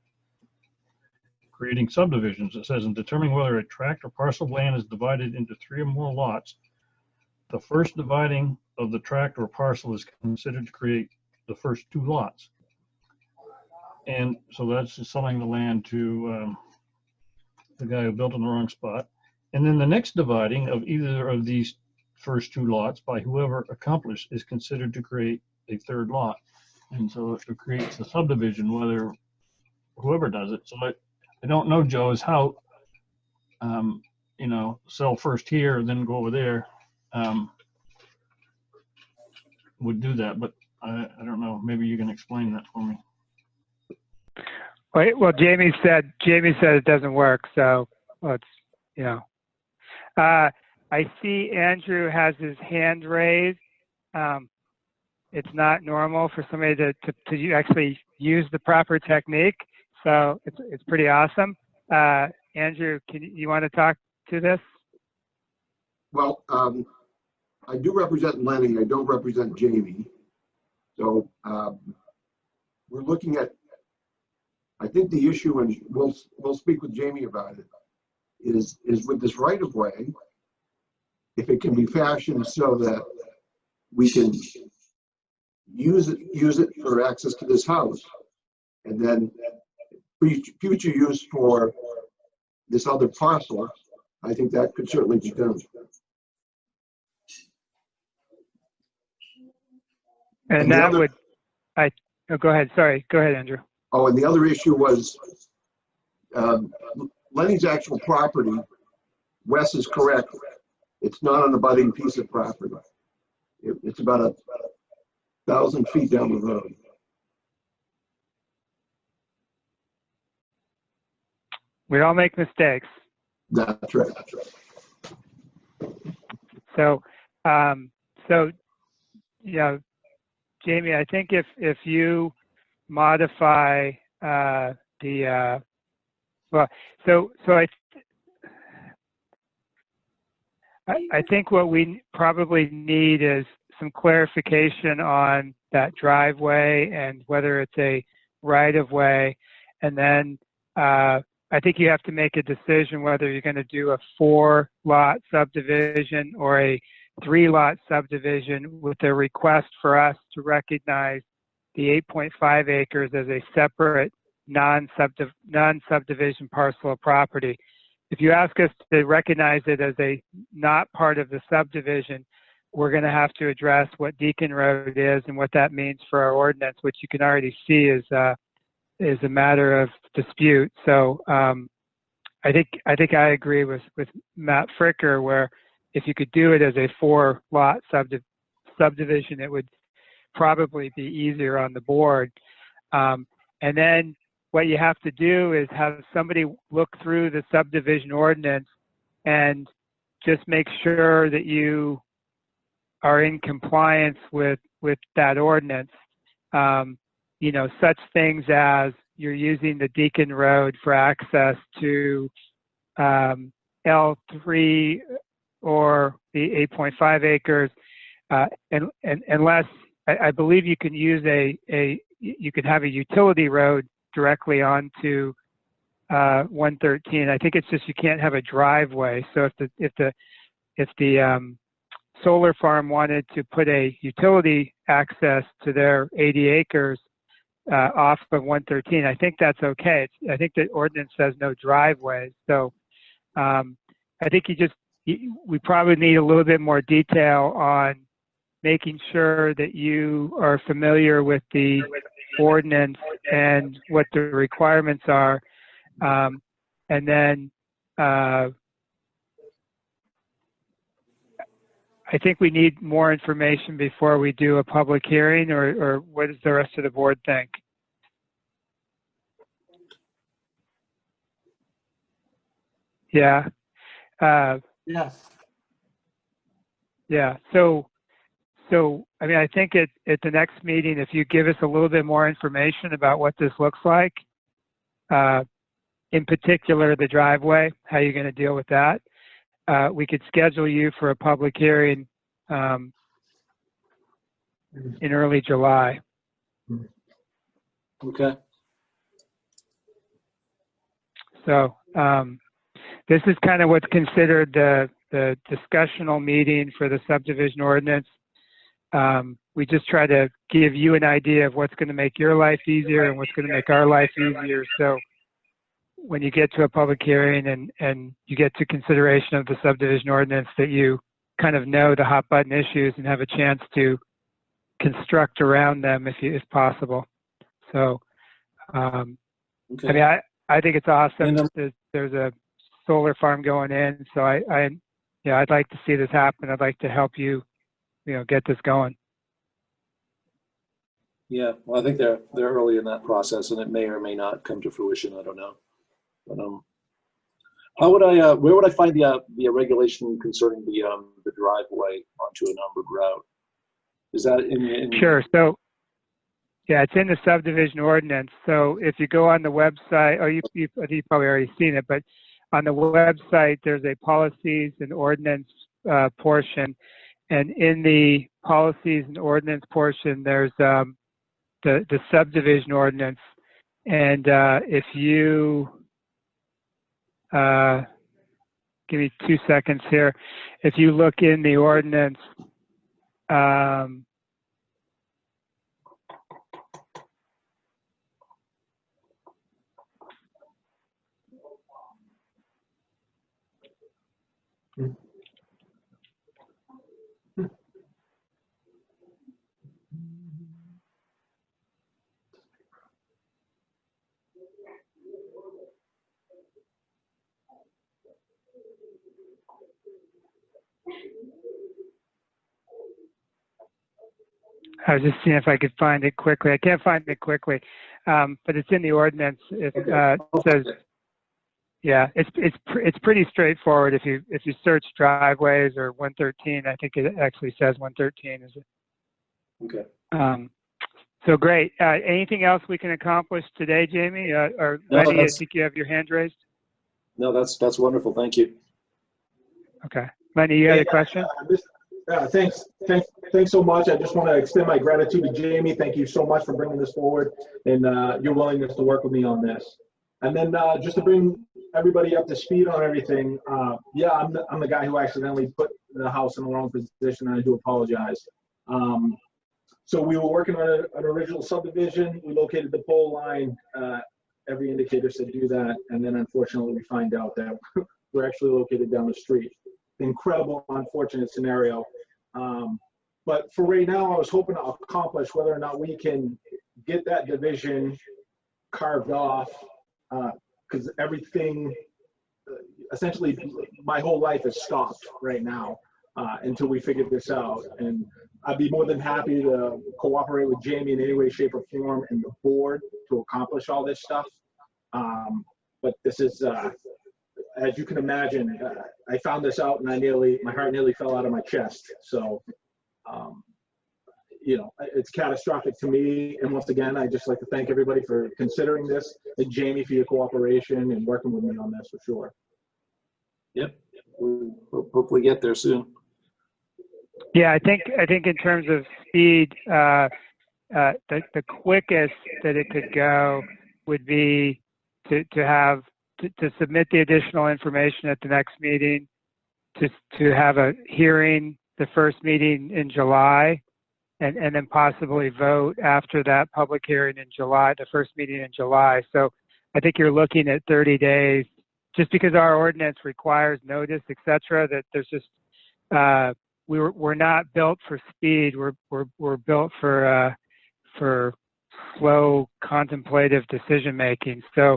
creating subdivisions. It says, in determining whether a tract or parcel of land is divided into 3 or more lots, the first dividing of the tract or parcel is considered to create the first 2 lots. And so that's just selling the land to the guy who built in the wrong spot. And then the next dividing of either of these first 2 lots by whoever accomplished is considered to create a 3rd lot. And so it creates a subdivision, whether whoever does it. So I don't know, Joe, is how, sell first here, then go over there, would do that. But I don't know. Maybe you can explain that for me. Well, Jamie said it doesn't work, so let's, you know. I see Andrew has his hand raised. It's not normal for somebody to actually use the proper technique, so it's pretty awesome. Andrew, you want to talk to this? Well, I do represent Lenny. I don't represent Jamie. So we're looking at, I think the issue, and we'll speak with Jamie about it, is with this right of way, if it can be fashioned so that we can use it for access to this house, and then future use for this other parcel, I think that could certainly be done. And that would, oh, go ahead. Sorry. Go ahead, Andrew. Oh, and the other issue was Lenny's actual property. Wes is correct. It's not on the budding piece of property. It's about 1,000 feet down the road. We all make mistakes. That's right. So, you know, Jamie, I think if you modify well, so I think what we probably need is some clarification on that driveway and whether it's a right of way, and then I think you have to make a decision whether you're going to do a 4-lot subdivision or a 3-lot subdivision with a request for us to recognize the 8.5 acres as a separate non-subdivision parcel of property. If you ask us to recognize it as a not part of the subdivision, we're going to have to address what Deacon Road is and what that means for our ordinance, which you can already see is a matter of dispute. So I think I agree with Matt Fricker, where if you could do it as a 4-lot subdivision, it would probably be easier on the board. And then what you have to do is have somebody look through the subdivision ordinance and just make sure that you are in compliance with that ordinance. You know, such things as you're using the Deacon Road for access to L3 or the 8.5 acres, and unless I believe you can use you can have a utility road directly onto 113. I think it's just you can't have a driveway. So if the solar farm wanted to put a utility access to their 80 acres off of 113, I think that's okay. I think the ordinance says no driveways. So I think we probably need a little bit more detail on making sure that you are familiar with the ordinance and what the requirements are. And then I think we need more information before we do a public hearing, or what does the rest of the board think? Yeah. Yes. Yeah. So I mean, I think at the next meeting, if you give us a little bit more information about what this looks like, in particular the driveway, how you're going to deal with that, we could schedule you for a public hearing in early July. Okay. So this is kind of what's considered the discussional meeting for the subdivision ordinance. We just try to give you an idea of what's going to make your life easier and what's going to make our life easier. So when you get to a public hearing and you get to consideration of the subdivision ordinance, that you kind of know the hot button issues and have a chance to construct around them if possible. So, Okay. I mean, I think it's awesome. There's a solar farm going in. So I'd like to see this happen. I'd like to help you, get this going. Yeah, well, I think they're early in that process, and it may or may not come to fruition. I don't know. But how would I? Where would I find the regulation concerning the driveway onto a numbered route? Is that in? Sure. So, yeah, it's in the subdivision ordinance. So if you go on the website, oh, you've probably already seen it, but on the website there's a policies and ordinance portion, and in the policies and ordinance portion there's the subdivision ordinance, and if you give me 2 seconds here, if you look in the ordinance, I was just seeing if I could find it quickly. I can't find it quickly, but it's in the ordinance. It says, yeah, it's pretty straightforward. If you search driveways or 113, I think it actually says 113. Is it? Okay. So great. Anything else we can accomplish today, Jamie? Or No, Lenny, I that's- think you have your hand raised. No, that's wonderful. Thank you. Okay, Lenny, you had a question? Thanks so much. I just want to extend my gratitude to Jamie. Thank you so much for bringing this forward and your willingness to work with me on this. And then just to bring everybody up to speed on everything, yeah, I'm the guy who accidentally put the house in the wrong position, and I do apologize. So we were working on an original subdivision. We located the pole line. Every indicator said do that, and then unfortunately we find out that we're actually located down the street. Incredible, unfortunate scenario. But for right now, I was hoping to accomplish whether or not we can get that division carved off, because everything, essentially, my whole life is stopped right now until we figure this out. And I'd be more than happy to cooperate with Jamie in any way, shape, or form and the board to accomplish all this stuff. But this is, as you can imagine, I found this out and my heart nearly fell out of my chest. So, you know, it's catastrophic to me. And once again, I just like to thank everybody for considering this, and Jamie for your cooperation and working with me on this for sure. Yep. We'll hopefully get there soon. Yeah, I think in terms of speed, the quickest that it could go would be to submit the additional information at the next meeting, to have a hearing the first meeting in July, and then possibly vote after that public hearing in July, the first meeting in July. So I think you're looking at 30 days, just because our ordinance requires notice, et cetera, that there's just, we're not built for speed. We're built for slow contemplative decision making. So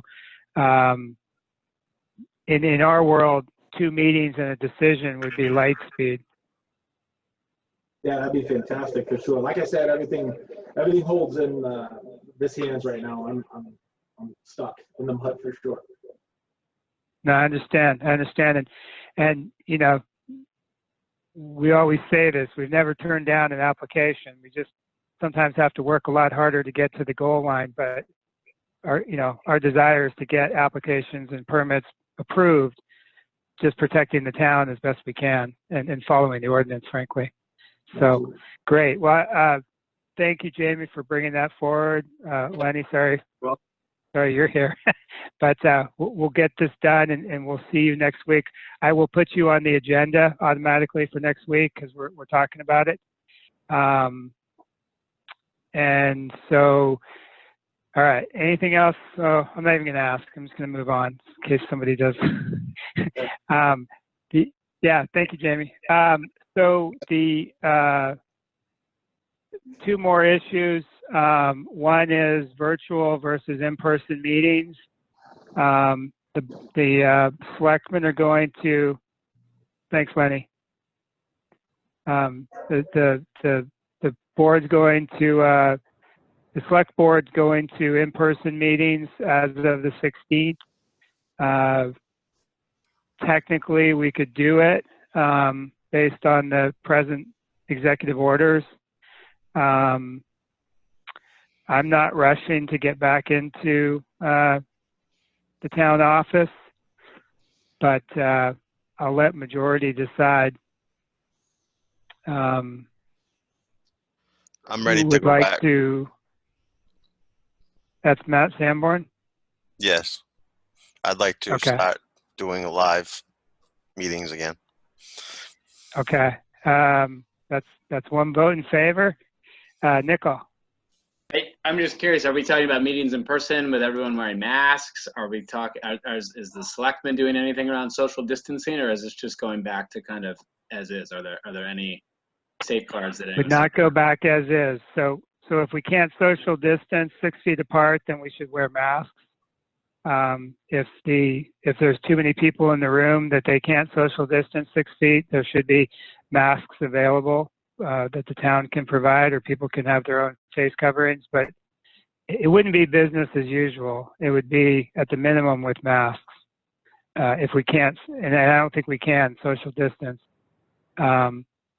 in our world, 2 meetings and a decision would be light speed. Yeah, that'd be fantastic for sure. Like I said, everything holds in this hands right now. I'm stuck in the mud for sure. No, I understand, and you know, we always say this: we've never turned down an application. We just sometimes have to work a lot harder to get to the goal line. But our desire is to get applications and permits approved, just protecting the town as best we can and following the ordinance, frankly. So great. Well, thank you, Jamie, for bringing that forward. Lenny, sorry you're here, but we'll get this done, and we'll see you next week. I will put you on the agenda automatically for next week because we're talking about it. And so, all right. Anything else? I'm not even going to ask. I'm just going to move on in case somebody does. Yeah. Thank you, Jamie. So the 2 more issues. One is virtual versus in-person meetings. The selectmen are going to. Thanks, Lenny. The board's going to the select board's going to in-person meetings as of the 16th. Technically, we could do it based on the present executive orders. I'm not rushing to get back into the town office, but I'll let majority decide. I'm ready Who to would go like back. to? That's Matt Sanborn? Yes. I'd like to Okay. start doing live meetings again. Okay. That's one vote in favor. Nickel? I'm just curious, are we talking about meetings in person with everyone wearing masks? Are we talking, is the selectmen doing anything around social distancing, or is this just going back to kind of as is? Are there any safeguards that Would not go back as is. So if we can't social distance 6 feet apart, then we should wear masks. If there's too many people in the room that they can't social distance 6 feet, there should be masks available that the town can provide, or people can have their own face coverings. But it wouldn't be business as usual. It would be at the minimum with masks. If we can't, and I don't think we can social distance.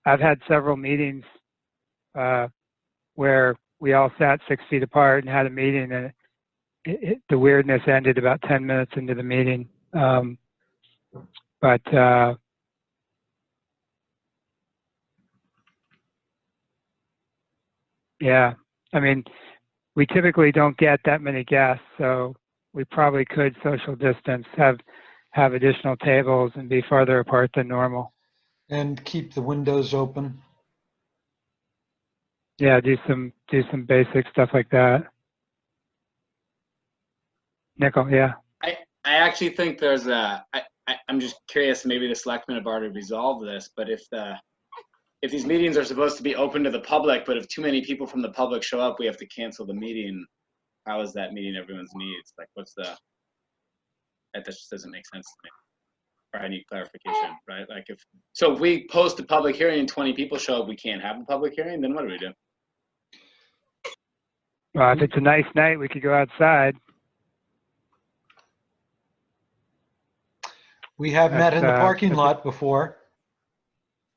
I've had several meetings where we all sat 6 feet apart and had a meeting, and the weirdness ended about 10 minutes into the meeting. Yeah, I mean, we typically don't get that many guests, so we probably could social distance, have additional tables and be farther apart than normal. And keep the windows open. Yeah, do some basic stuff like that. Nickel, yeah. I actually think there's I'm just curious, maybe the selectmen have already resolved this, but if these meetings are supposed to be open to the public, but if too many people from the public show up, we have to cancel the meeting. How is that meeting everyone's needs? Like, that just doesn't make sense to me. Or I need clarification, right? Like if we post a public hearing and 20 people show up, we can't have a public hearing, then what do we do? Well, if it's a nice night, we could go outside. We have met in the parking lot before.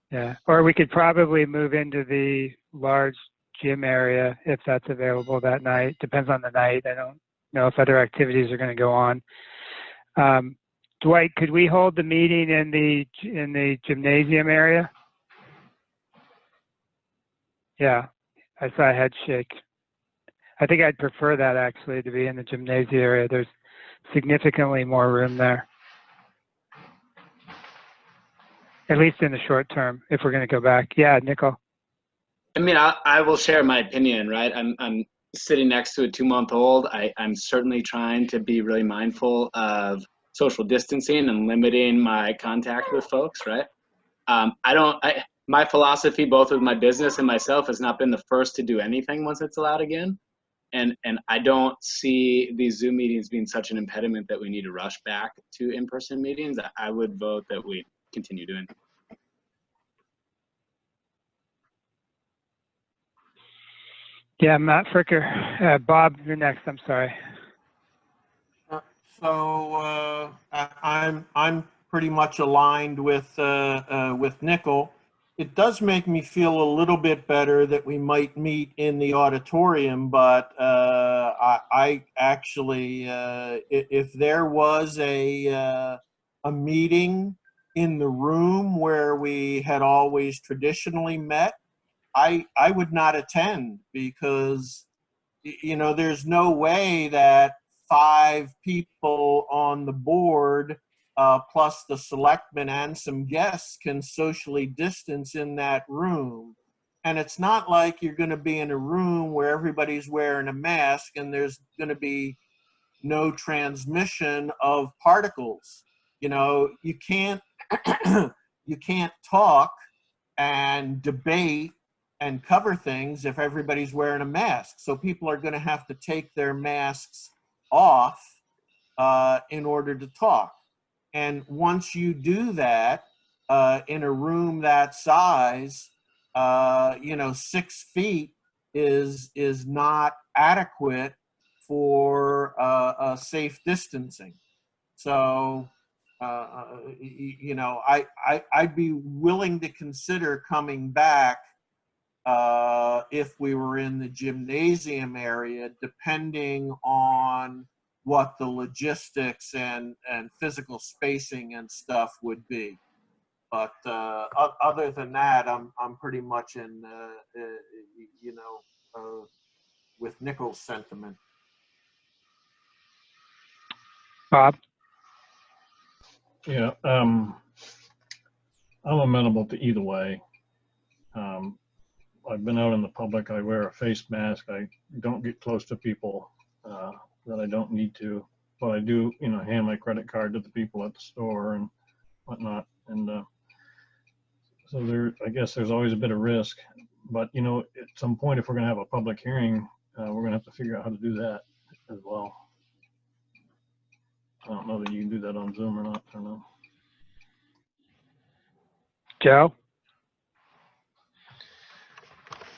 Yeah, or we could probably move into the large gym area if that's available that night. Depends on the night. I don't know if other activities are going to go on. Dwight, could we hold the meeting in the gymnasium area? Yeah, I saw a head shake. I think I'd prefer that actually, to be in the gymnasium area. There's significantly more room there. At least in the short term, if we're going to go back. Yeah, Nickel. I mean, I will share my opinion, right? I'm sitting next to a 2-month-old. I'm certainly trying to be really mindful of social distancing and limiting my contact with folks, right? My philosophy, both with my business and myself, has not been the first to do anything once it's allowed again. And I don't see these Zoom meetings being such an impediment that we need to rush back to in-person meetings. I would vote that we continue doing. Yeah, Matt Fricker. Bob, you're next. I'm sorry. So I'm pretty much aligned with Nickel. It does make me feel a little bit better that we might meet in the auditorium, but I actually, if there was a meeting in the room where we had always traditionally met, I would not attend, because, you know, there's no way that 5 people on the board plus the selectmen and some guests can socially distance in that room. And it's not like you're going to be in a room where everybody's wearing a mask and there's going to be no transmission of particles. You know, you can't talk and debate and cover things if everybody's wearing a mask. So people are going to have to take their masks off in order to talk. And once you do that in a room that size, 6 feet is not adequate for safe distancing. So, you know, I'd be willing to consider coming back if we were in the gymnasium area, depending on what the logistics and physical spacing and stuff would be. But other than that, I'm pretty much in, you know, with Nichols' sentiment. Bob? Yeah, I'm amenable to either way. I've been out in the public. I wear a face mask. I don't get close to people that I don't need to. But I do, you know, hand my credit card to the people at the store and whatnot. And so there, I guess there's always a bit of risk. But, you know, at some point, if we're going to have a public hearing, we're going to have to figure out how to do that as well. I don't know that you can do that on Zoom or not. I don't know. Joe?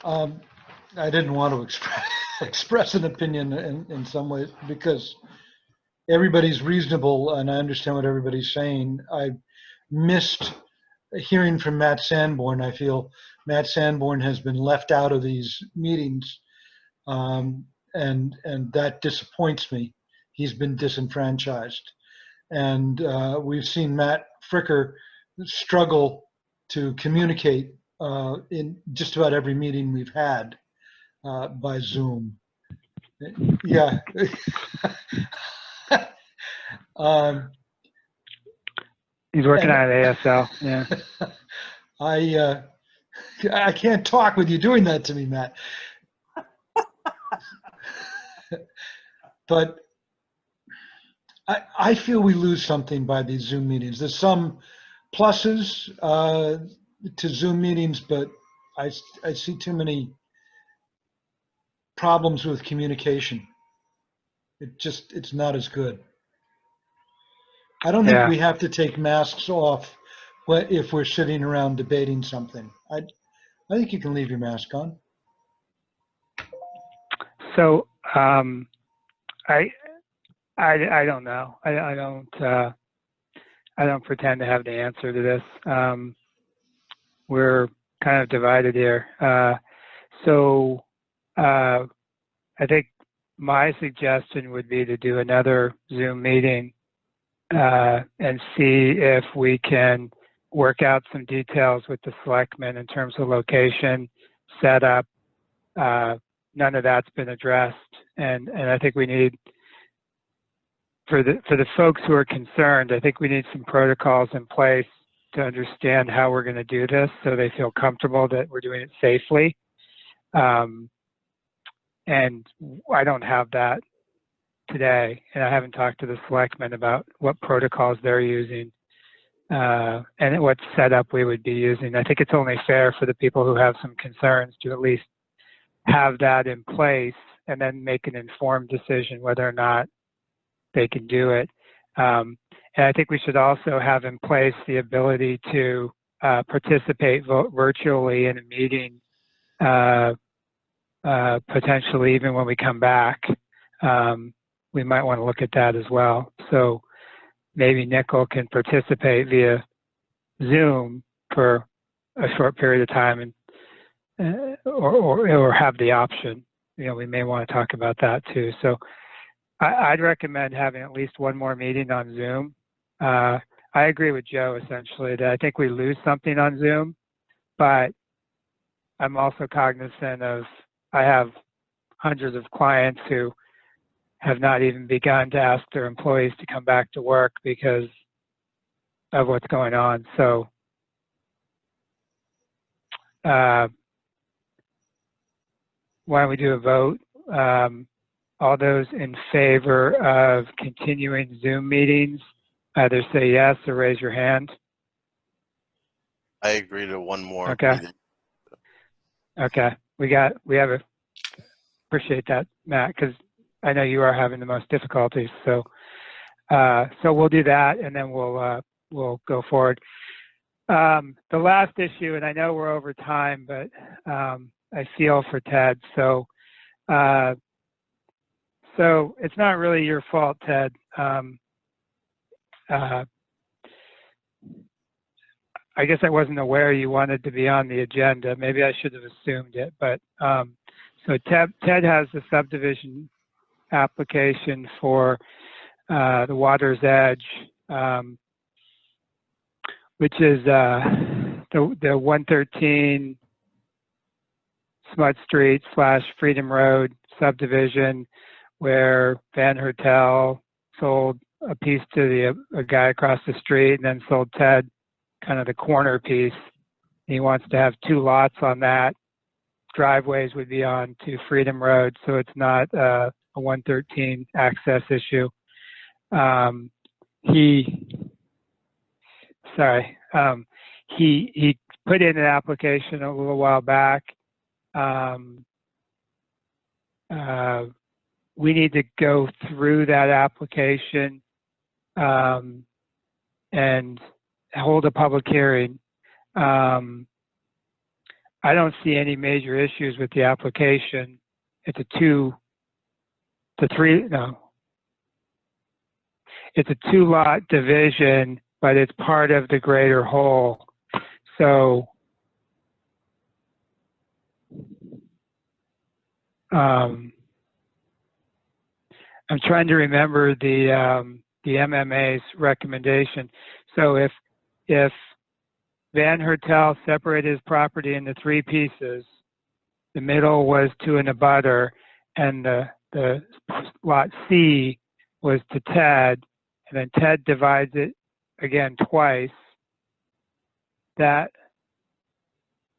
I didn't want to express an opinion in some way because everybody's reasonable and I understand what everybody's saying. I missed hearing from Matt Sanborn. I feel Matt Sanborn has been left out of these meetings, and that disappoints me. He's been disenfranchised. And we've seen Matt Fricker struggle to communicate in just about every meeting we've had by Zoom. Yeah. He's working on ASL, yeah. I can't talk with you doing that to me, Matt. But I feel we lose something by these Zoom meetings. There's some pluses to Zoom meetings, but I see too many problems with communication. It's not as good. I don't think we have to take masks off if we're sitting around debating something. I think you can leave your mask on. So I don't know. I don't pretend to have the answer to this. We're kind of divided here. So I think my suggestion would be to do another Zoom meeting and see if we can work out some details with the selectmen in terms of location, setup. None of that's been addressed, and I think we need, for the folks who are concerned, I think we need some protocols in place to understand how we're going to do this so they feel comfortable that we're doing it safely. And I don't have that today, and I haven't talked to the selectmen about what protocols they're using and what setup we would be using. I think it's only fair for the people who have some concerns to at least have that in place and then make an informed decision whether or not they can do it. And I think we should also have in place the ability to participate virtually in a meeting, potentially even when we come back. We might want to look at that as well. So maybe Nickel can participate via Zoom for a short period of time, and or have the option. You know, we may want to talk about that too. So I'd recommend having at least one more meeting on Zoom. I agree with Joe essentially that I think we lose something on Zoom, but I'm also cognizant of, I have hundreds of clients who have not even begun to ask their employees to come back to work because of what's going on. So why don't we do a vote? All those in favor of continuing Zoom meetings, either say yes or raise your hand. I agree to one more. Okay. Meeting. Okay. Appreciate that, Matt, because I know you are having the most difficulties. So, so we'll do that, and then we'll go forward. The last issue, and I know we're over time, but feel for Ted. So so it's not really your fault, Ted. I guess I wasn't aware you wanted to be on the agenda. Maybe I should have assumed it, but so Ted has the subdivision application for the Water's Edge, which is the 113 Smut Street / Freedom Road subdivision, where Van Hertel sold a piece to a guy across the street and then sold Ted kind of the corner piece. He wants to have 2 lots on that. Driveways would be on to Freedom Road, so it's not a 113 access issue. He put in an application a little while back. We need to go through that application and hold a public hearing. I don't see any major issues with the application. It's a 2-lot division, but it's part of the greater whole. So I'm trying to remember the MMA's recommendation. So if Van Hertel separated his property into 3 pieces, the middle was to an abutter, and the lot C was to Ted, and then Ted divides it again twice. That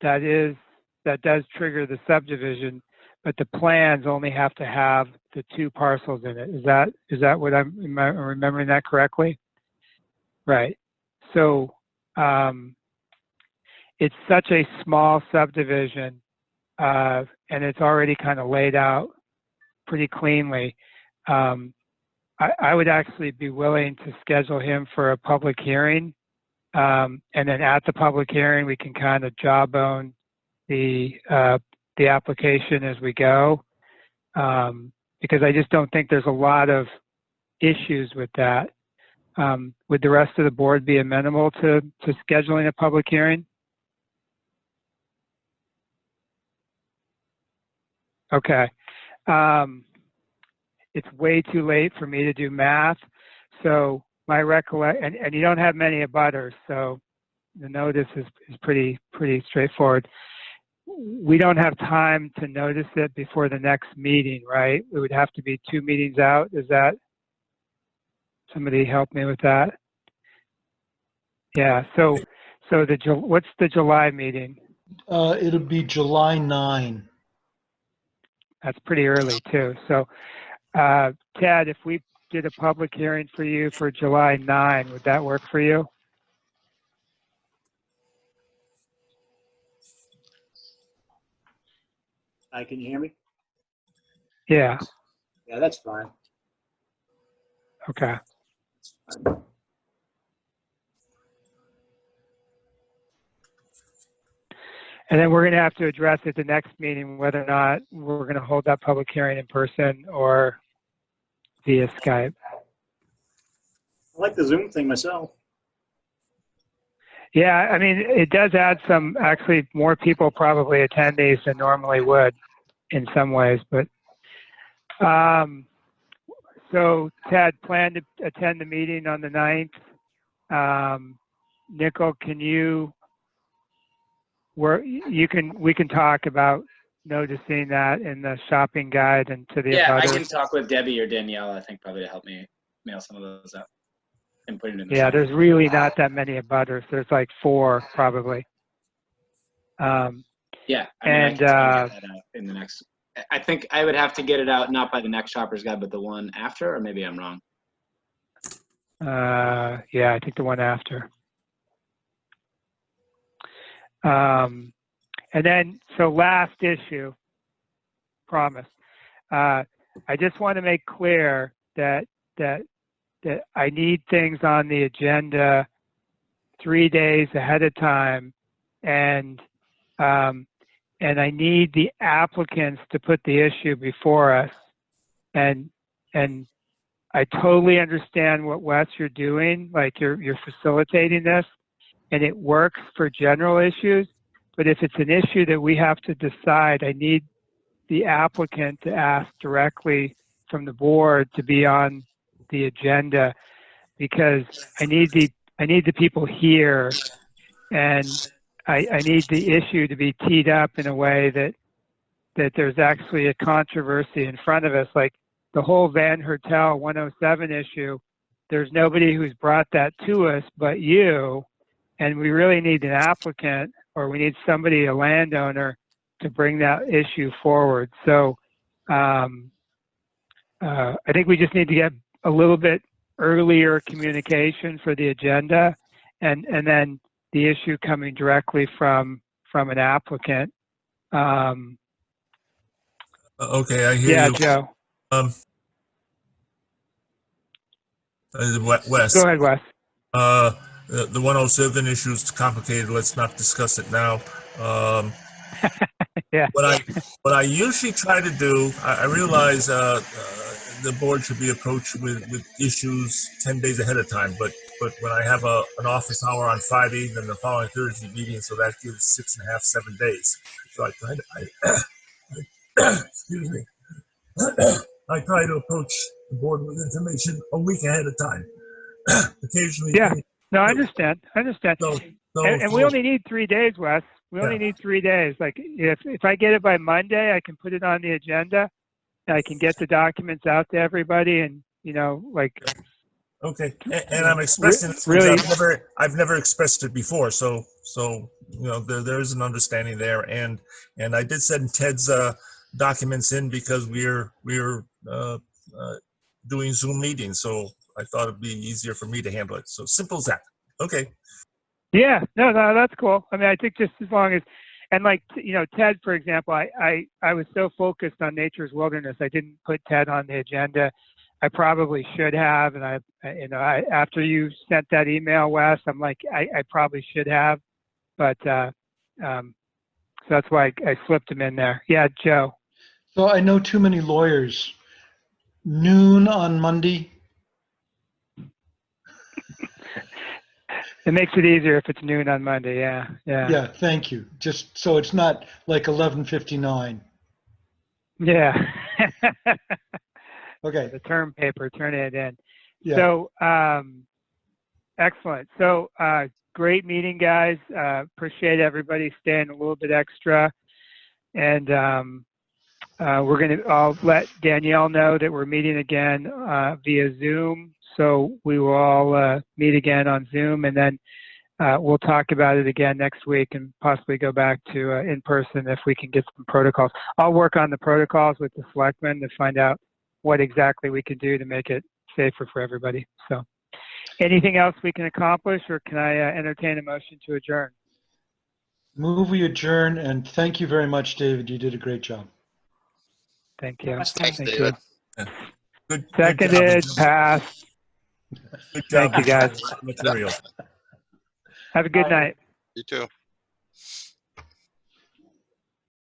does trigger the subdivision, but the plans only have to have the 2 parcels in it. Is that what am I remembering that correctly? Right. So it's such a small subdivision, and it's already kind of laid out pretty cleanly. I would actually be willing to schedule him for a public hearing, and then at the public hearing we can kind of jawbone the application as we go, because I just don't think there's a lot of issues with that. Would the rest of the board be amenable to scheduling a public hearing? Okay. It's way too late for me to do math. So my recollection, and you don't have many abutters, so the notice is pretty straightforward. We don't have time to notice it before the next meeting, right? It would have to be 2 meetings out. Is that, somebody help me with that? Yeah, so what's the July meeting? It'll be July 9. That's pretty early too. So Ted, if we did a public hearing for you for July 9, would that work for you? Can you hear me? Yeah. Yeah, that's fine. Okay. And then we're going to have to address at the next meeting whether or not we're going to hold that public hearing in person or via Skype. I like the Zoom thing myself. Yeah, I mean, it does add some, actually more people probably attend these than normally would in some ways, but so Ted, plan to attend the meeting on the 9th. Nickel, can you, we can talk about noticing that in the shopping guide and to the Yeah, I abutters. can talk with Debbie or Danielle, I think, probably to help me mail some of those out and put it in the Yeah, there's really not that many abutters. There's like 4 probably. Yeah, I mean, and I can get that out in the next. I think I would have to get it out not by the next shopper's guide, but the one after, or maybe I'm wrong. Yeah, I think the one after. And then, so last issue, promise. I just want to make clear that I need things on the agenda 3 days ahead of time, and I need the applicants to put the issue before us. And I totally understand what, Wes, you're doing, like you're facilitating this, and it works for general issues. But if it's an issue that we have to decide, I need the applicant to ask directly from the board to be on the agenda, because I need the people here, and I need the issue to be teed up in a way that there's actually a controversy in front of us. Like the whole Van Hertel 107 issue, there's nobody who's brought that to us but you, and we really need an applicant, or we need somebody, a landowner, to bring that issue forward. So I think we just need to get a little bit earlier communication for the agenda, and then the issue coming directly from an applicant. Okay, I hear Yeah, you. Joe. Wes. Go ahead, Wes. The 107 issue is complicated. Let's not discuss it now. Yeah. What I usually try to do, I realize the board should be approached with issues 10 days ahead of time, but when I have an office hour on Friday, then the following Thursday meeting, so that gives 6.5, 7 days. So I try to, excuse me, I try to approach the board with information a week ahead of time. Occasionally. Yeah. No, I understand. So and we only need 3 days, Wes. We only need 3 days. Like if I get it by Monday, I can put it on the agenda. And I can get the documents out to everybody, and like. Okay, and I'm expressing it really. I've never expressed it before, so there's an understanding there, and I did send Ted's documents in because we're doing Zoom meetings, so I thought it'd be easier for me to handle it. So simple as that. Okay. Yeah, no, that's cool. I mean, I think just as long as, and like, Ted, for example, I was so focused on Nature's Wilderness, I didn't put Ted on the agenda. I probably should have, and I after you sent that email, Wes, I'm like, I probably should have, but so that's why I slipped him in there. Yeah, Joe. So I know too many lawyers. Noon on Monday. It makes it easier if it's noon on Monday. Yeah. Yeah, thank you. Just so it's not like 11:59. Yeah. Okay. The term paper, turn it in. Yeah. So, excellent. So, great meeting, guys. Appreciate everybody staying a little bit extra. And I'll let Danielle know that we're meeting again via Zoom. So we will all meet again on Zoom, and then we'll talk about it again next week and possibly go back to in person if we can get some protocols. I'll work on the protocols with the selectmen to find out what exactly we can do to make it safer for everybody. So anything else we can accomplish, or can I entertain a motion to adjourn? Move we adjourn, and thank you very much, David. You did a great job. Thank you. Thanks, Thank David. you. Good Seconded, job. passed. Good job. Thank you, guys. Material. Have a good night. You too.